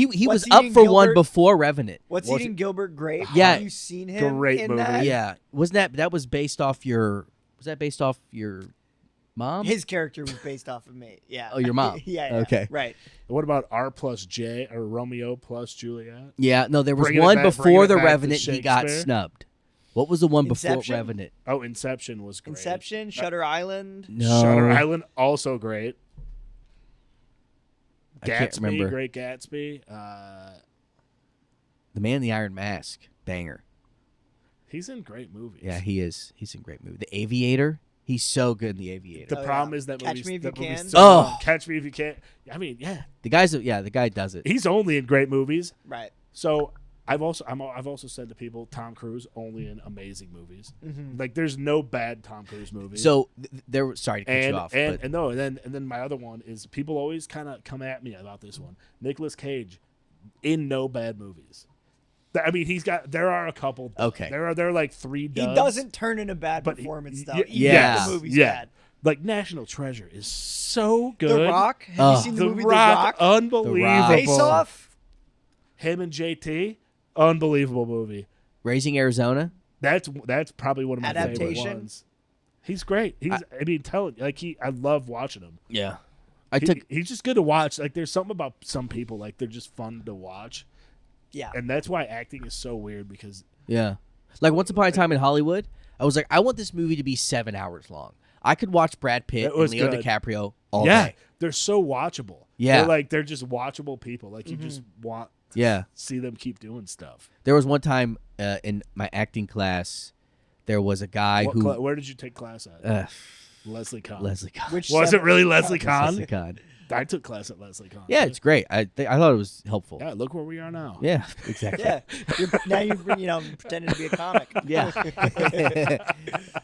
was What's up Eating for one Gilbert? before Revenant. What's Was Eating Gilbert Grape? Yeah. Have you seen him? Great in movie. That? Yeah, wasn't that was based off your? Was that based off your mom? His character was based off of me. Yeah. Oh, your mom. yeah. Okay. Right. What about R plus J or Romeo plus Juliet? Yeah, no, there was Bringing it one back- before bringing it The back to Revenant. He got Shakespeare? snubbed. What was the one before Inception? Revenant? Oh, Inception was great. Inception, Shutter Island. No, Shutter Island also great. I can't Gatsby, remember. Great Gatsby. The Man in the Iron Mask, banger. He's in great movies. Yeah, he is. He's in great movie. The Aviator. He's so good in The Aviator. The Oh, problem yeah. is that Catch movie's, Me If that You movie's Can. so Oh. long. Catch Me If You Can. I mean, yeah, the guy does it. he's only in great movies. Right. So I've also said to people, Tom Cruise only in amazing movies. Mm-hmm. Like there's no bad Tom Cruise movies. So there. Sorry to cut and you off, and, but and no, and then my other one is people always kind of come at me about this one. Nicolas Cage in no bad movies. I mean, there are a couple. Okay. There are like 3 He duds. doesn't turn in a bad But performance, though. y- Even yeah. if the movie's yeah. bad. Like National Treasure is so good. The Rock. Have you seen the, The movie Rock, The Rock? unbelievable. The Face Off. Him and JT, unbelievable movie. Raising Arizona. That's probably one of my favorite Adaptation. ones. He's great. I mean, I love watching him. Yeah, He's just good to watch. Like there's something about some people, like they're just fun to watch. Yeah. And that's why acting is so weird because Yeah. Like Once Upon a Time in Hollywood, I was like, I want this movie to be 7 hours long. I could watch Brad Pitt It and was Leo good. DiCaprio all yeah, day. they're so watchable. Yeah. they're just watchable people. Like you just want to Yeah. see them keep doing stuff. There was one time in my acting class, there was a guy who Where did you take class at? Leslie Kahn. Leslie Kahn. Which Was it really Leslie Kahn? Leslie Kahn. I took class at Leslie Kahn. Yeah, it's great. I thought it was helpful. Yeah, look where we are now. Yeah, exactly. Yeah. Now you're pretending to be a comic. Yeah.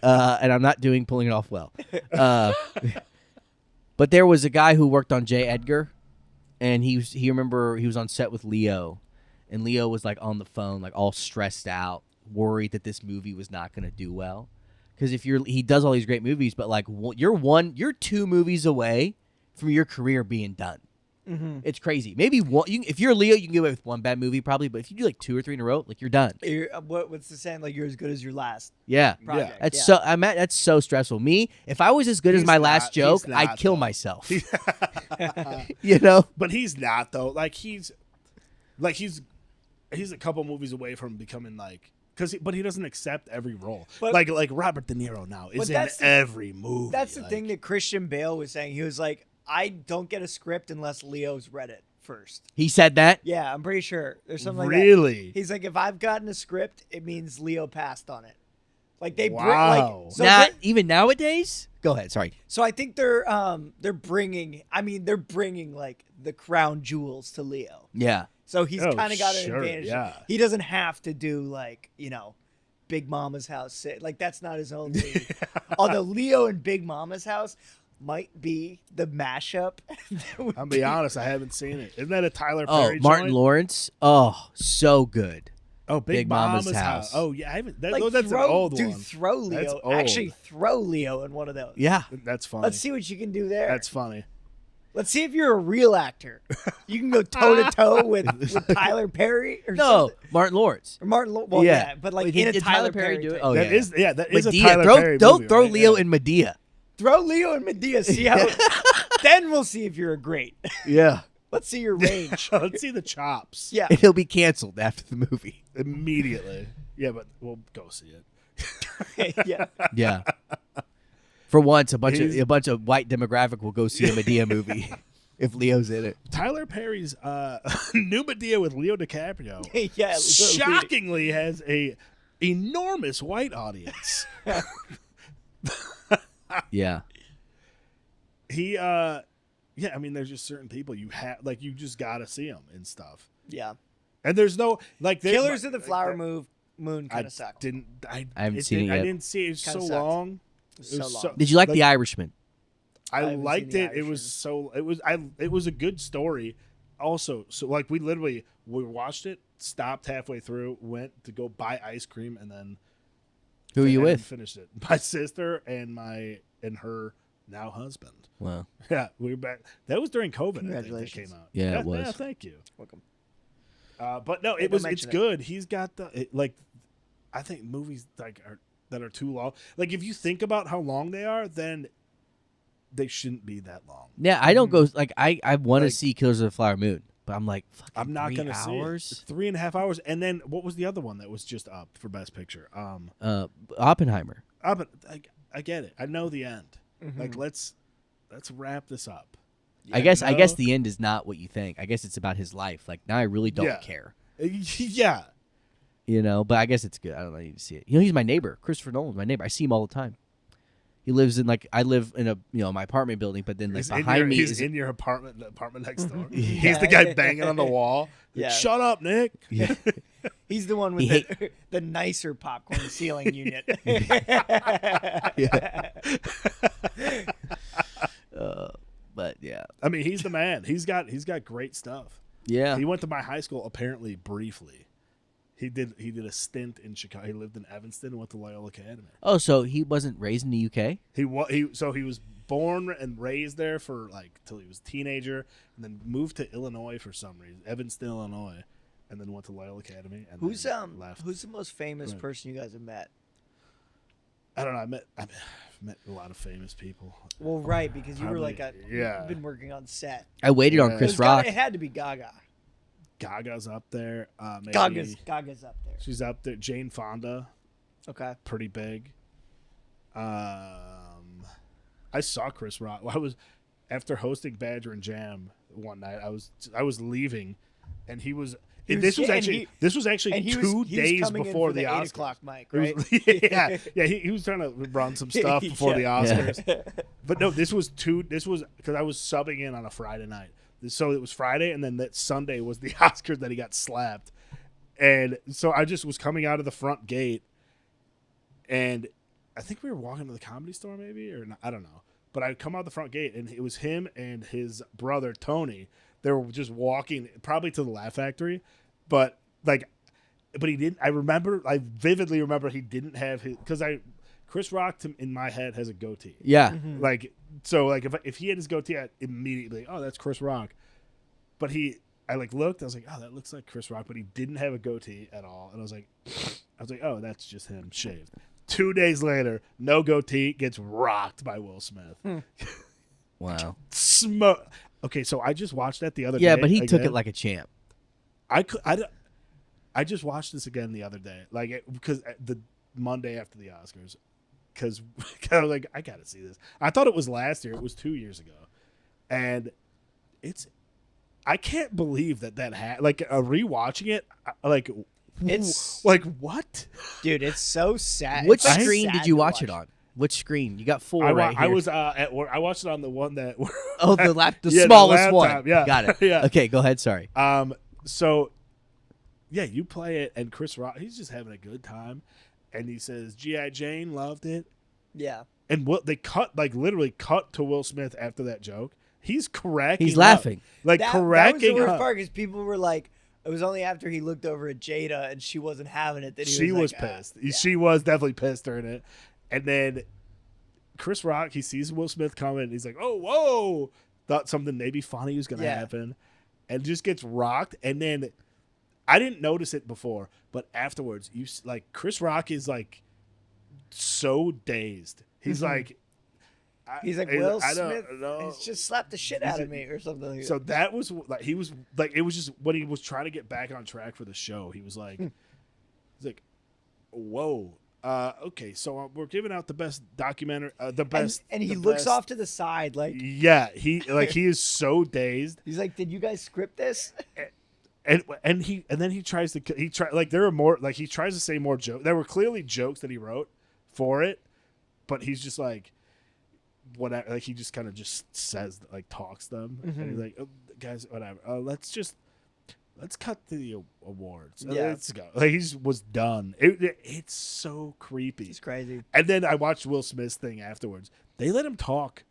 And I'm not pulling it off well. But there was a guy who worked on J. Edgar, and he was on set with Leo, and Leo was like on the phone, like all stressed out, worried that this movie was not going to do well. Because he does all these great movies, but like you're 2 movies away from your career being done. Mm-hmm. It's crazy. Maybe one. If you're Leo, you can get away with one bad movie probably, but if you do like 2 or 3 in a row, like you're done. What's the saying? Like you're as good as your last Yeah. project. That's yeah. that's so stressful. Me, if I was as good as He's my not- last joke, he's not, I'd kill though. myself. You know? But he's not though. He's a couple movies away from becoming like but he doesn't accept every role. But- like Robert De Niro now is But in that's the- every movie. That's the like- thing that Christian Bale was saying. He was like, I don't get a script unless Leo's read it first. He said that. Yeah, I'm pretty sure. There's something like that. Really? He's like, if I've gotten a script, it means Leo passed on it. Like they Wow. bring, so Not they're- even nowadays. Go ahead. Sorry. So I think they're bringing. I mean, they're bringing like the crown jewels to Leo. Yeah. So he's Oh, kind of got an sure, advantage. yeah. He doesn't have to do like Big Mama's house. Like that's not his own league. Although Leo and Big Mama's house might be the mashup. I'll be honest, I haven't seen it. Isn't that a Tyler Oh, Perry Martin joint? Lawrence. Oh, so good. Oh, Big Mama's house. Oh yeah, I haven't. That's an old one. Throw Leo. That's old. Actually, throw Leo in one of those. Yeah. That's funny. Let's see what you can do there. That's funny. Let's see if you're a real actor. You can go toe to toe with Tyler Perry or No, something. Martin Lawrence. Or Martin. Well, yeah, but like in a did Tyler Perry do it? type. Oh, That yeah. is that is Medea. a Tyler Perry Don't movie, throw right? Leo Yeah. in Medea. Throw Leo and Medea. See how. Then we'll see if you're a great. Yeah. Let's see your range. Let's see the chops. Yeah. And he'll be canceled after the movie. Immediately. Yeah, but we'll go see it. Yeah. Yeah. For once, a bunch He's- of white demographic will go see a Medea movie if Leo's in it. Tyler Perry's new Medea with Leo DiCaprio Yeah. shockingly has a enormous white audience. Yeah. He yeah, I mean there's just certain people you have like you just got to see them and stuff. Yeah. And there's no like Killers of the Flower Moon kind of sucked. I haven't seen it yet. I didn't see it. It was Kinda so sucked. long. So was long. Did you like like- The Irishman? I haven't liked seen it. The It was so it was a good story. Also, so like we watched it, stopped halfway through, went to go buy ice cream, and then Who are you and then with? Finished it. My sister and her now husband. Wow. Yeah, we were back. That was during COVID. I think that Congratulations. came out. Yeah, it was. Yeah, thank you. Welcome. But no, Hey, it's don't mention it. good. He's got I think movies that are too long. Like if you think about how long they are, then they shouldn't be that long. Yeah, I don't go like I want to Like- see Killers of the Flower Moon, but I'm like, fucking I'm not 3 gonna see it. hours. It's 3.5 hours. And then what was the other one that was just up for Best Picture? Oppenheimer. But I get it. I know the end. Mm-hmm. Like let's wrap this up. I guess no. the end is not what you think. I guess it's about his life. Like now I really don't Yeah. care. Yeah. You know, but I guess it's good. I don't know. I need to see it. You know, he's my neighbor. Christopher Nolan's my neighbor. I see him all the time. He lives in I live in my apartment building, but then He's behind me he's is in your apartment, the apartment next door. Yeah. He's the guy banging on the wall. Yeah. Shut up, Nick. yeah. He's the one with He the nicer popcorn ceiling unit. But yeah, I mean, he's the man. He's got great stuff. yeah. He went to my high school apparently briefly. He did a stint in Chicago. He lived in Evanston and went to Loyola Academy. Oh, so he wasn't raised in the UK? He was born and raised there for till he was a teenager, and then moved to Illinois for some reason, Evanston, Illinois, and then went to Loyola Academy. And Who's then left. who's the most famous Right. person you guys have met? I don't know. I've met a lot of famous people. Well, right, because you were Probably, yeah. you've been working on set. I waited on Yeah. Chris It was gotta- Rock. It had to be Gaga. Gaga's up there. Maybe Gaga's up there. She's up there. Jane Fonda, Okay. pretty big. I saw Chris Rock. I was after hosting Badger and Jam one night. I was leaving, and he was. This was actually and he was- 2 he was days coming in before for the the 8 Oscars. o'clock mic, It right? was- yeah. He was trying to run some stuff before the Yeah. Oscars. But no, this was because I was subbing in on a Friday night. So it was Friday, and then that Sunday was the Oscars that he got slapped. And so I just was coming out of the front gate, and I think we were walking to the Comedy Store, maybe, or not, I don't know. But I come out the front gate, and it was him and his brother Tony. They were just walking, probably to the Laugh Factory, but he didn't. I vividly remember he didn't have his Chris Rock in my head has a goatee. Yeah. Mm-hmm. If he had his goatee, I'd immediately, oh, that's Chris Rock. But I looked, I was like, oh, that looks like Chris Rock, but he didn't have a goatee at all. And I was like, oh, that's just him shaved. 2 days later, no goatee, gets rocked by Will Smith. Wow. Smoke. Okay, so I just watched that the other day. Yeah, but he took again. it like a champ. I just watched this again the other day, because the Monday after the Oscars, because I was like, I gotta see this. I thought it was last year. It was 2 years ago, and I can't believe that happened. Rewatching it, It's what? dude, it's so sad. Which It's so screen sad did you to watch it on? Which screen? You got 4 right here. I was at work. I watched it on the one that. Oh, the Yeah, smallest one. laptop, yeah. Got it. Yeah. Okay, go ahead. Sorry. So, yeah, you play it, and Chris Rock, he's just having a good time. and he says G.I. Jane loved it. Yeah. And what they literally cut to Will Smith after that joke. He's cracking. He's laughing. Like That was the cracking worst up. part because people were like, it was only after he looked over at Jada and she wasn't having it that She was like, pissed. yeah. She was definitely pissed during it. And then Chris Rock, he sees Will Smith coming. And he's like, "Oh, whoa!" Thought something maybe funny was gonna happen, and just gets rocked. And then I didn't notice it before, but afterwards, Chris Rock is like so dazed. He's like, He's like, Will I Smith don't know. has just slapped the shit out of me or something like that. So that was like he was like it was just when he was trying to get back on track for the show. He was like, he's like, "Whoa, okay, so we're giving out the best documentary, the best." And he the looks best. off to the side like, Yeah, he is so dazed, he's like, did you guys script this? and then he tries to like there are more like he tries to say more jokes. There were clearly jokes that he wrote for it, but he's just like. Whatever, like he just kind of just says like talks them, and he's like, oh, "Guys, whatever. Let's cut to the awards. Let's go." Like he just was done. It's so creepy. It's crazy. And then I watched Will Smith's thing afterwards. They let him talk.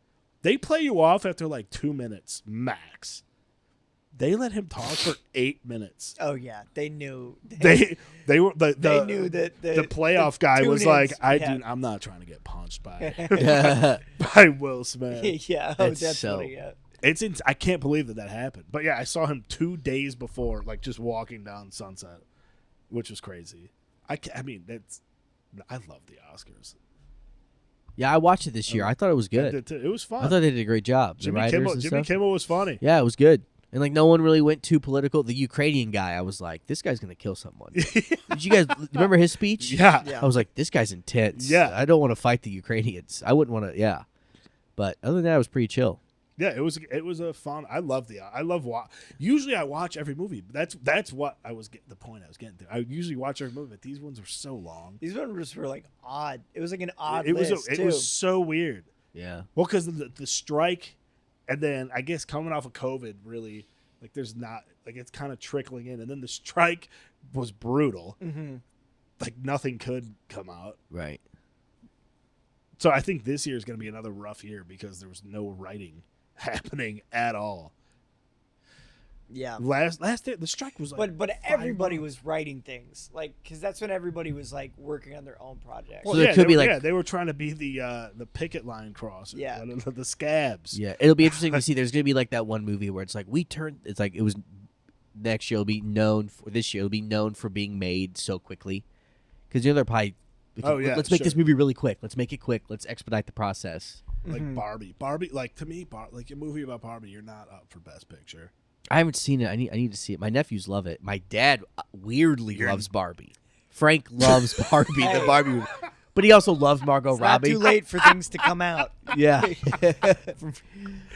They play you off after like 2 minutes max. They let him talk for 8 minutes. Oh yeah, they knew. They were they knew that the playoff guy was tune-ins, like, I'm not trying to get punched by Will Smith. Yeah, That's that's so- funny. Yeah. I can't believe that happened. But yeah, I saw him 2 days before, like just walking down Sunset, which was crazy. I mean, I love the Oscars. Yeah, I watched it this year. I thought it was I good. did too. It was fun. I thought they did a great job. The writers and Jimmy stuff. Kimmel was funny. Yeah, it was good. And like no one really went too political. The Ukrainian guy, I was like, this guy's gonna kill someone. Did you guys remember his speech? Yeah. Yeah. I was like, this guy's intense. Yeah. I don't want to fight the Ukrainians. I wouldn't want to. Yeah. But other than that, it was pretty chill. Yeah, it was a fun. I love usually I watch every movie. But that's what the point I was getting to. I usually watch every movie, but these ones were so long. These ones were like odd. It was like an odd It list it too. was so weird. Yeah. Well, because the strike, and then I guess coming off of COVID, really, like there's not like it's kind of trickling in, and then the strike was brutal. Mm-hmm. Like nothing could come out. Right. So I think this year is going to be another rough year because there was no writing happening at all. Yeah. Last year the strike was like, But 5 everybody months. was writing things like because that's when everybody was like working on their own projects. So there could be like they were trying to be the picket line crossers, Yeah. the scabs. yeah, it'll be interesting to see. There's gonna be like that one movie where it's like it's like it was next year. It'll be known for this year. It'll be known for being made so quickly because they're probably. Let's make this movie really quick. Let's make it quick. Let's expedite the process. Like Barbie, like to me, like a movie about Barbie, you're not up for Best Picture. I haven't seen it. I need to see it. My nephews love it. My dad weirdly loves Barbie. Frank loves Barbie, the Barbie movie. But he also loves Margot It's not Robbie. too late for things to come out. Yeah.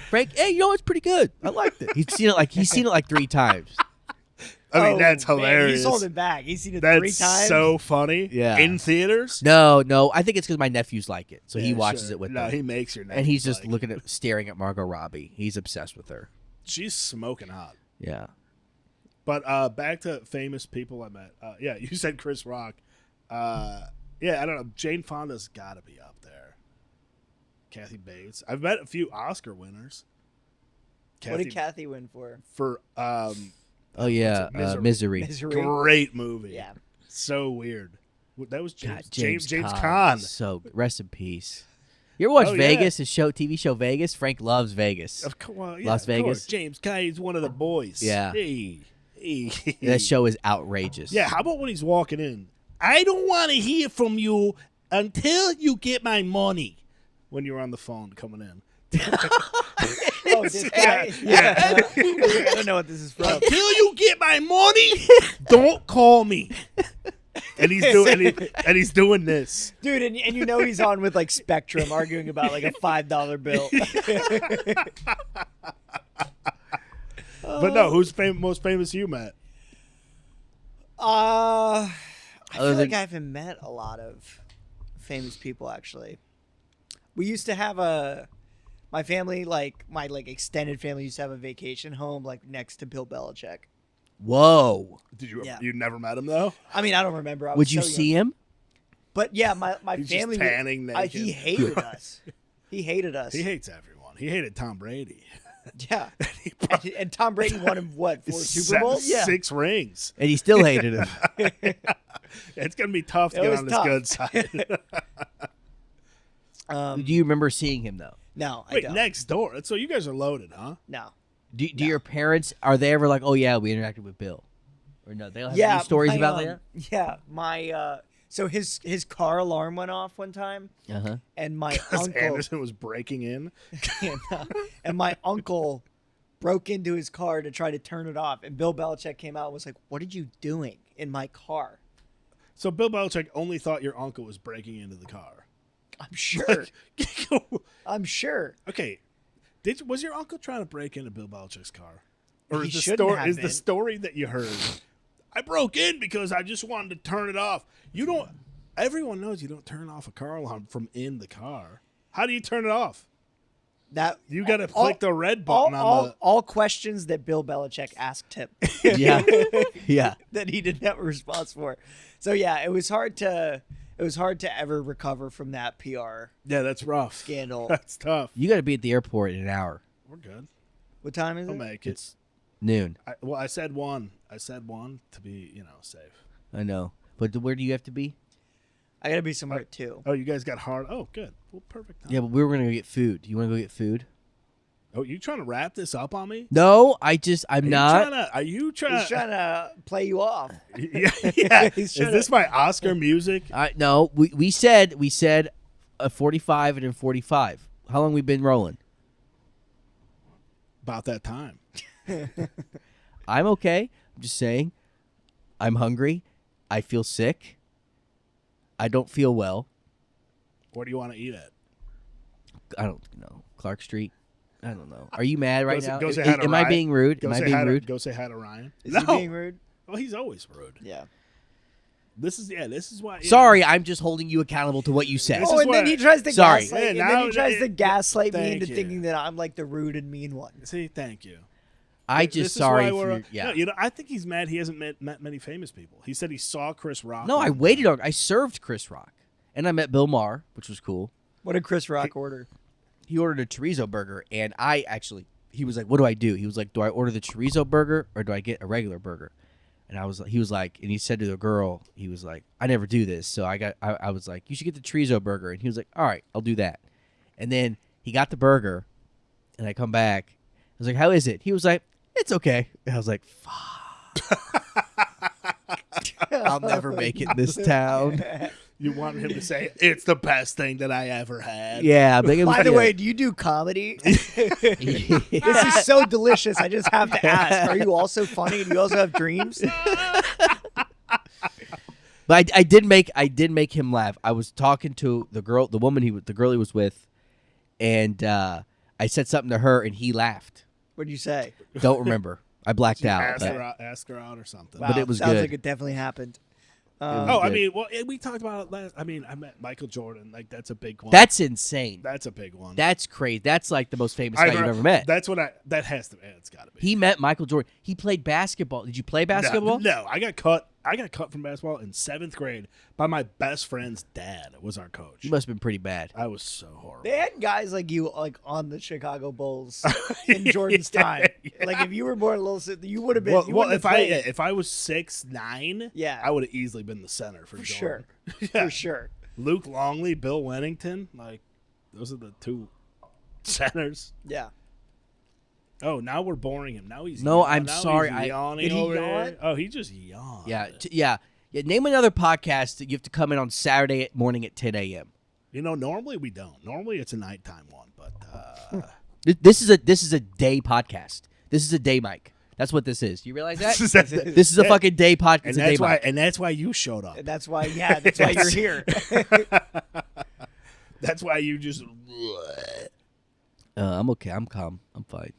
Frank, hey, it's pretty good. I liked it. He's seen it like 3 times. I mean, that's man, hilarious. He's holding back. He's seen it That's 3 times. so funny. Yeah. In theaters. No. I think it's because my nephews like it, so he Yeah, watches sure. it with No, them. he makes your. And he's just like, staring at Margot Robbie. He's obsessed with her. She's smoking hot. Yeah. But back to famous people I met. Yeah, you said Chris Rock. Yeah, I don't know. Jane Fonda's got to be up there. Kathy Bates. I've met a few Oscar winners. What did Kathy win for? For Oh yeah, Misery. Misery. great movie. Yeah. So weird. That was God, James James Caan. So rest in peace. You ever watch Oh, Vegas? His TV show Vegas. Frank loves Vegas. Well, Las of Vegas. course. James Caan's one of the boys. Yeah. Hey. That show is outrageous. Yeah, how about when he's walking in? I don't want to hear from you until you get my money. When you're on the phone coming in. Oh, this guy. Yeah. I don't know what this is from. Until you get my money, don't call me. And he's doing this. Dude, and you know he's on with like Spectrum arguing about like a $5 bill. But no, who's most famous you met? I feel Other like than- I haven't met a lot of famous people actually. We used to have my family, like my extended family, used to have a vacation home like next to Bill Belichick. Whoa. Did you? Yeah. You never met him though. I mean, I don't remember. I was Would you so see young. him? But yeah, my He's family. just tanning naked. He hated us. He hated us. He hates everyone. He hated Tom Brady. Yeah. And Tom Brady won him what, 4 Super Bowls? 6 rings. And he still hated him. It's gonna be tough to It get was on tough. his good side. Do you remember seeing him though? No, I Wait, don't. next door. So you guys are loaded, huh? No. Do your parents, are they ever like, oh yeah, we interacted with Bill? Or no, they don't have any stories about that? Yeah, my so his car alarm went off one time, Uh-huh. and my Because uncle Anderson was breaking in. and my uncle broke into his car to try to turn it off, and Bill Belichick came out and was like, "What are you doing in my car?" So Bill Belichick only thought your uncle was breaking into the car. I'm sure. I'm sure. Okay, was your uncle trying to break into Bill Belichick's car, or He is the shouldn't story have the been. story that you heard? I broke in because I just wanted to turn it off. You don't. Everyone knows you don't turn off a car alarm from in the car. How do you turn it off? That You got to click the red button on the. all questions that Bill Belichick asked him Yeah. Yeah. that he didn't have a response for. So yeah, it was hard to ever recover from that PR Yeah, that's rough. scandal. That's tough. You got to be at the airport in an hour. We're good. What time is I'll it? make it. It's noon. I said one. I said one to be, safe. I know. But where do you have to be? I gotta be somewhere at 2. Oh, you guys got hard. Oh, good. Well, perfect. Time. Yeah, but we were going to go get food. You want to go get food? Oh, you trying to wrap this up on me? No, I'm not. Are you trying He's trying to play you off. Yeah. yeah. He's Is trying this my Oscar music? No, we said a 45 and a 45. How long we been rolling? About that time. I'm okay. I'm just saying. I'm hungry. I feel sick. I don't feel well. Where do you want to eat at? I don't know. Clark Street. I don't know. Are you mad right now? Go say hi to Am I Ryan. being rude? Go Am I say being hi to- rude? Go say hi to Ryan. Is no. he being rude? Well, he's always rude. Yeah. This is why. Sorry, I'm just holding you accountable to what you said. This Oh, is and then what- he tries to Sorry. gaslight. Yeah, and now- then he tries to gaslight me Thank into you. thinking that I'm like the rude and mean one. See, thank you. I This just is sorry why for we're- your, yeah. No, I think he's mad. He hasn't met many famous people. He said he saw Chris Rock. No, I waited on. I served Chris Rock, and I met Bill Maher, which was cool. What did Chris Rock order? He ordered a chorizo burger, and he was like, "What do I do?" He was like, "Do I order the chorizo burger or do I get a regular burger?" And he was like, and he said to the girl, he was like, "I never do this," so I was like, "You should get the chorizo burger," and he was like, "All right, I'll do that." And then he got the burger, and I come back. I was like, "How is it?" He was like, "It's okay." And I was like, "Fuck, I'll never make it in this town." You want him to say it's the best thing that I ever had. Yeah. But it was, By the yeah. way, do you do comedy? This is so delicious. I just have to ask. Are you also funny? Do you also have dreams? But I did make him laugh. I was talking to the girl he was with, and I said something to her, and he laughed. What did you say? Don't remember. I blacked out. Ask her out or something. But it was sounds good. like it definitely happened. Oh, I good. mean, well, we talked about it last. I mean, I met Michael Jordan. Like, that's a big one. That's insane. That's a big one. That's crazy. That's like the most famous guy I've you've heard- ever met. That's what that has to. It's got to be. He met Michael Jordan. He played basketball. Did you play basketball? No, I got cut. I got cut from basketball in 7th grade by my best friend's dad. Was our coach. You must have been pretty bad. I was so horrible. They had guys like you like on the Chicago Bulls in Jordan's time. Yeah. Like if you were born a little, you would have been. Well, you wouldn't if have played. if I was 6'9", Yeah. I would have easily been the center for sure, Jordan. Yeah. for sure. Luke Longley, Bill Wennington, like those are the two centers. Yeah. Oh, now we're boring him. Now he's No, yawn- I'm now sorry. He's yawning Did he over yawn? there. Oh, he just yawned. Yeah. Name another podcast that you have to come in on Saturday morning at 10 a.m. Normally we don't. Normally it's a nighttime one, but This is a day podcast. This is a day mic. That's what this is. You realize that? This is a fucking day podcast. and It's a day that's why mic. and that's why you showed up. And that's why. Yeah, that's why you're here. That's why you just. I'm okay. I'm calm. I'm fine.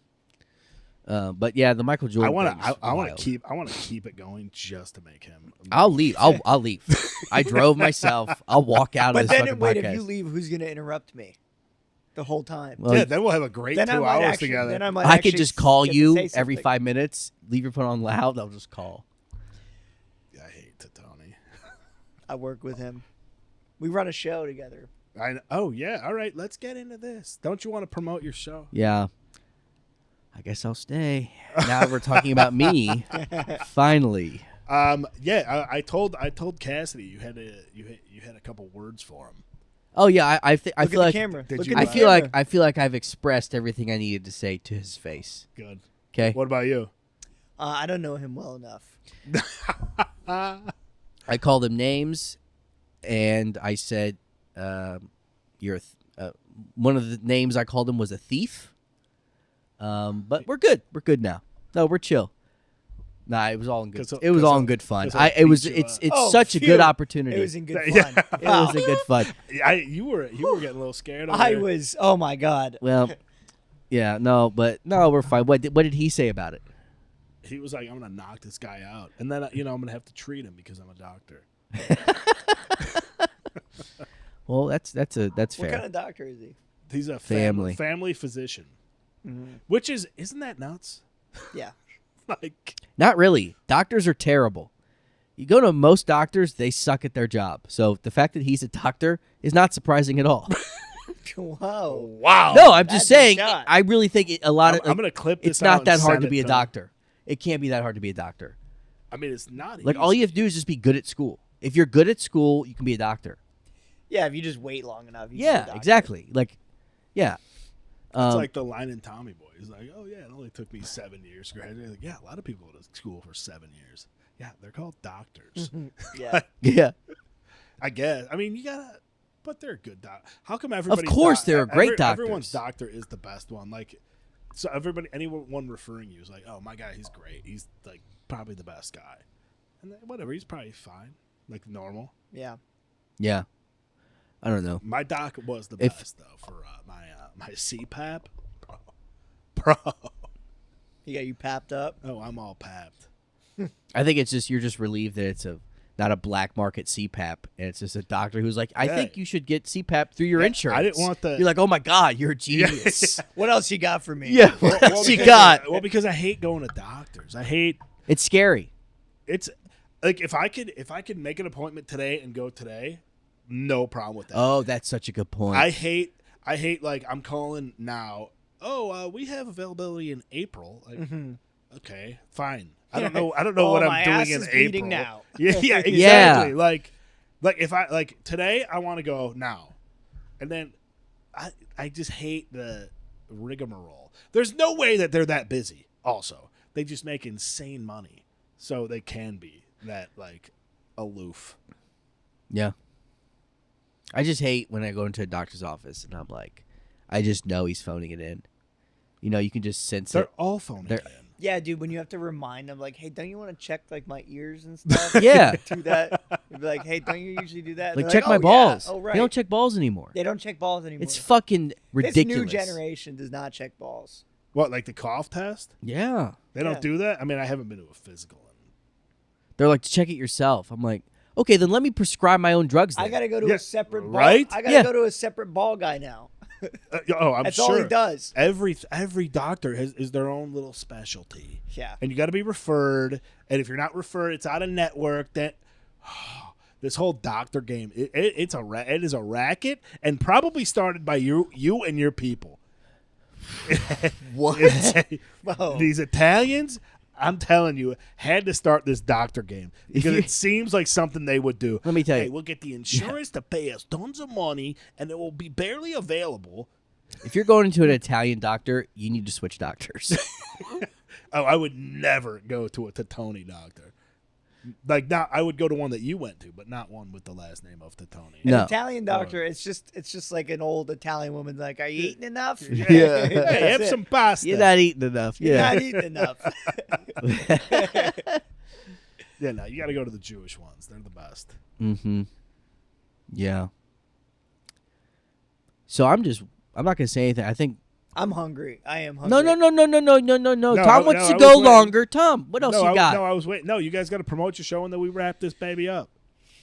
But yeah, the Michael Jordan. I want thing's to. I want wild. to keep. I want to keep it going just to make him. I'll leave. I'll leave. I drove myself. I'll walk out But of this then, fucking wait, podcast. if you leave, who's going to interrupt me the whole time? Well, Yeah, then we'll have a great then 2 I might hours actually, together. Then I might I actually could just call get to you say every something. 5 minutes. Leave your phone on loud. I'll just call. I hate Tittone. I work with him. We run a show together. Oh yeah. All right. Let's get into this. Don't you want to promote your show? Yeah. I guess I'll stay. Now we're talking about me. Finally. Yeah. I told Cassidy you had a couple words for him. Oh yeah. I Look feel at like the camera. Did Look you- at I the feel camera. like I've expressed everything I needed to say to his face. Good. Okay. What about you? I don't know him well enough. I called him names, and I said, "You're." One of the names I called him was a thief. But we're good. We're good now. No, we're chill. Nah, it was all in good. It was all in good fun. It was. It's Oh, such a phew. good opportunity. It was in good Yeah. fun. It was a good fun. You were getting a little scared. Over I there. was. Oh my god. Well, yeah, no, we're fine. What did he say about it? He was like, "I'm gonna knock this guy out, and then I'm gonna have to treat him because I'm a doctor." Well, that's What fair. kind of doctor is he? He's a Family. family physician, Mm-hmm. which isn't that nuts? Yeah. Like, Not really. Doctors are terrible. You go to most doctors, they suck at their job. So the fact that he's a doctor is not surprising at all. Whoa. wow. No, I'm That's just a saying. shot. I really think a lot of. I'm gonna clip this. It's not out that and hard send to it be a him. doctor. It can't be that hard to be a doctor. I mean, it's not Like easy. all you have to do is just be good at school. If you're good at school, you can be a doctor. Yeah, if you just wait long enough. You can be a Yeah, doctor. exactly. Like, yeah. It's like the line in Tommy Boy. He's like, "Oh yeah, it only took me 7 years to graduate." Like, yeah, a lot of people go to school for 7 years. Yeah, they're called doctors. Yeah. yeah. I guess. I mean, you gotta, but they're good doc. How come everybody? course they're great doctors. Everyone's doctor is the best one. Like, so anyone referring you is like, "Oh, my guy, he's great. He's like probably the best guy." And then, whatever, he's probably fine, like normal. Yeah. Yeah. I don't know. My doc was the If- best though for my CPAP, bro. He got you papped up. Oh, I'm all papped. I think it's just you're just relieved that it's not a black market CPAP, and it's just a doctor who's like, I Yeah. think you should get CPAP through your Yeah, insurance. I didn't want the- You're like, oh my god, you're a genius. What else you got for me? Yeah. What else you because got? well, because I hate going to doctors. I hate It's scary. it's like if I could make an appointment today and go today, no problem with that. Oh, that's such a good point. I hate like I'm calling now. Oh, we have availability in April. Like, okay, fine. I don't know Oh, what my I'm ass doing in is April. bleeding now. Yeah, yeah, exactly. Yeah. Like if I like today, I want to go now, and then I just hate the rigmarole. There's no way that they're that busy. Also, they just make insane money, so they can be that like aloof. Yeah. I just hate when I go into a doctor's office and I'm like, I just know he's phoning it in. You know, you can just sense They're it. all phoning They're- it in. Yeah, dude, when you have to remind them, like, hey, don't you want to check, like, my ears and stuff? Yeah. Do that. You'd be like, hey, don't you usually do that? And Like, they're check my "Oh, yeah." balls. Oh, right. They don't check balls anymore. They don't check balls anymore. It's fucking ridiculous. This new generation does not check balls. What, like the cough test? Yeah. They don't Yeah. do that? I mean, I haven't been to a physical. They're like, check it yourself. I'm like, okay, then let me prescribe my own drugs then. I got to go to Yeah, a separate ball. right? I got to Yeah. go to a separate ball guy now. I'm That's sure. all he does. Every doctor is their own little specialty. Yeah. And you got to be referred. And if you're not referred, it's out of network. Then this whole doctor game, it is a racket, and probably started by you and your people. What? Whoa. These Italians, I'm telling you, had to start this doctor game because it seems like something they would do. Let me tell Hey, you. we'll get the insurance to pay us tons of money, and it will be barely available. If you're going into an Italian doctor, you need to switch doctors. Oh, I would never go to a Tittone doctor. Like, now I would go to one that you went to, but not one with the last name of Tittone. An No. Italian doctor, it's just like an old Italian woman. Like, are you eating enough? Yeah. Hey, have That's it. some pasta. You're not eating enough. You're Yeah. not eating enough. Yeah, no, you got to go to the Jewish ones. They're the best. Mm-hmm. Yeah. So I'm not gonna say anything. I think I'm hungry. I am hungry. no. No, Tom wants no, to I go was waiting. longer. Tom, what else no, you got? I was waiting. No, you guys got to promote your show, and then we wrap this baby up.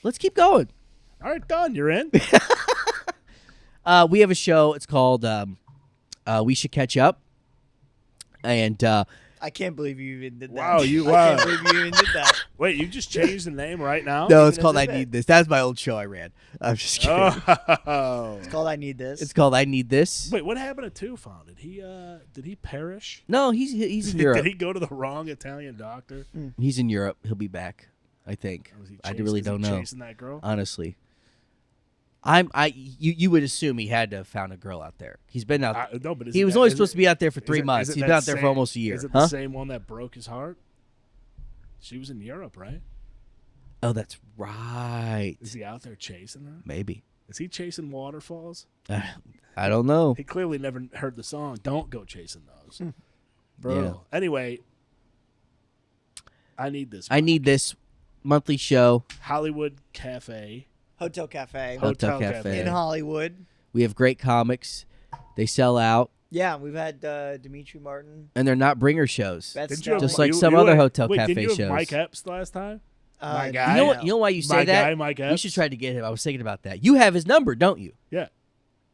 Let's keep going. All right, done. You're in. We have a show. It's called We Should Catch Up, and I can't believe you even did that. Wow, you I can't believe you even did that. Wait, you just changed the name right now? No, it's as called a I bit. Need This. That's my old show I ran. I'm just kidding. Oh. It's called I Need This. It's called I Need This. Wait, what happened to Tufon? Did he perish? No, he's in Did Europe. he go to the wrong Italian doctor? He's in Europe. He'll be back, I think. Was he I chasing- really is he don't know. Chasing that girl? Honestly. You would assume he had to have found a girl out there. He's been out. No, but He was only supposed to be out there for 3 months. He's been out there for almost a year. Is it Huh? the same one that broke his heart? She was in Europe, right? Oh, that's right. Is he out there chasing her? Maybe. Is he chasing waterfalls? I don't know. He clearly never heard the song. Don't go chasing those, bro. Yeah. Anyway, I need this. I Need This monthly show. Hollywood Cafe. Hotel Cafe Hotel Cafe. in Hollywood. We have great comics. They sell out, Yeah, we've had Dimitri Martin. and they're not bringer shows. That's Didn't you have- Just like you- some you other had- Hotel wait, Cafe didn't you have shows. Mike Epps last time? My You guy. You know what? You know why you say My that? guy, Mike We Epps. should try to get him. I was thinking about that. You have his number, don't you? Yeah,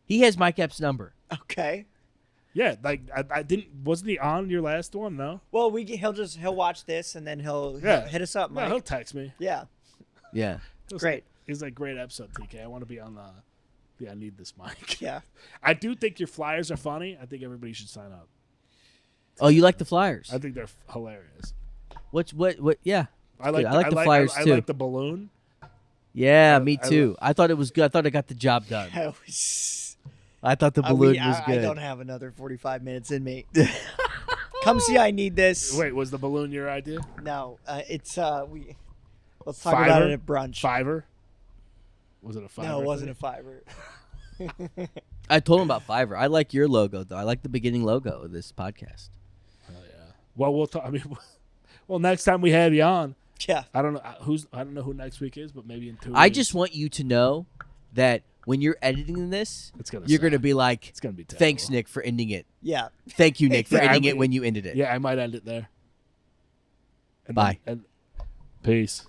He has Mike Epps' number. Okay. yeah. Like I didn't. Wasn't he on your last one? No. Well, he'll watch this and then he'll Yeah. hit us up, No, Mike. he'll text me. Yeah. Yeah. He'll Great. say- He's like, great episode, TK. I want to be on the. Yeah, I need this mic. Yeah. I do think your flyers are funny. I think everybody should sign up. Oh, you like the Flyers? I think they're hilarious. What? Yeah. I like. I like the Flyers I too. like the balloon. Yeah, me I too. I thought it was good. I thought I got the job done. I thought the balloon was I good. don't have another 45 minutes in me. Come see I Need This. Wait, was the balloon your idea? No, it's let's talk about Fiverr? it at brunch. Fiverr. Was it a Fiverr? No, it wasn't thing? a Fiverr. I told him about Fiverr. I like your logo though. I like the beginning logo of this podcast. Oh, yeah. Well, we'll talk. I mean, well, next time we have you on, Yeah. I don't know I don't know who next week is, but maybe in 2 weeks. I just want you to know that when you're editing this, It's gonna you're suck. going to be like, It's gonna be terrible. "Thanks, Nick, for ending it. Yeah. Thank you, Nick, for Yeah, I ending it mean- when you ended it." Yeah, I might end it there. And Bye. and peace.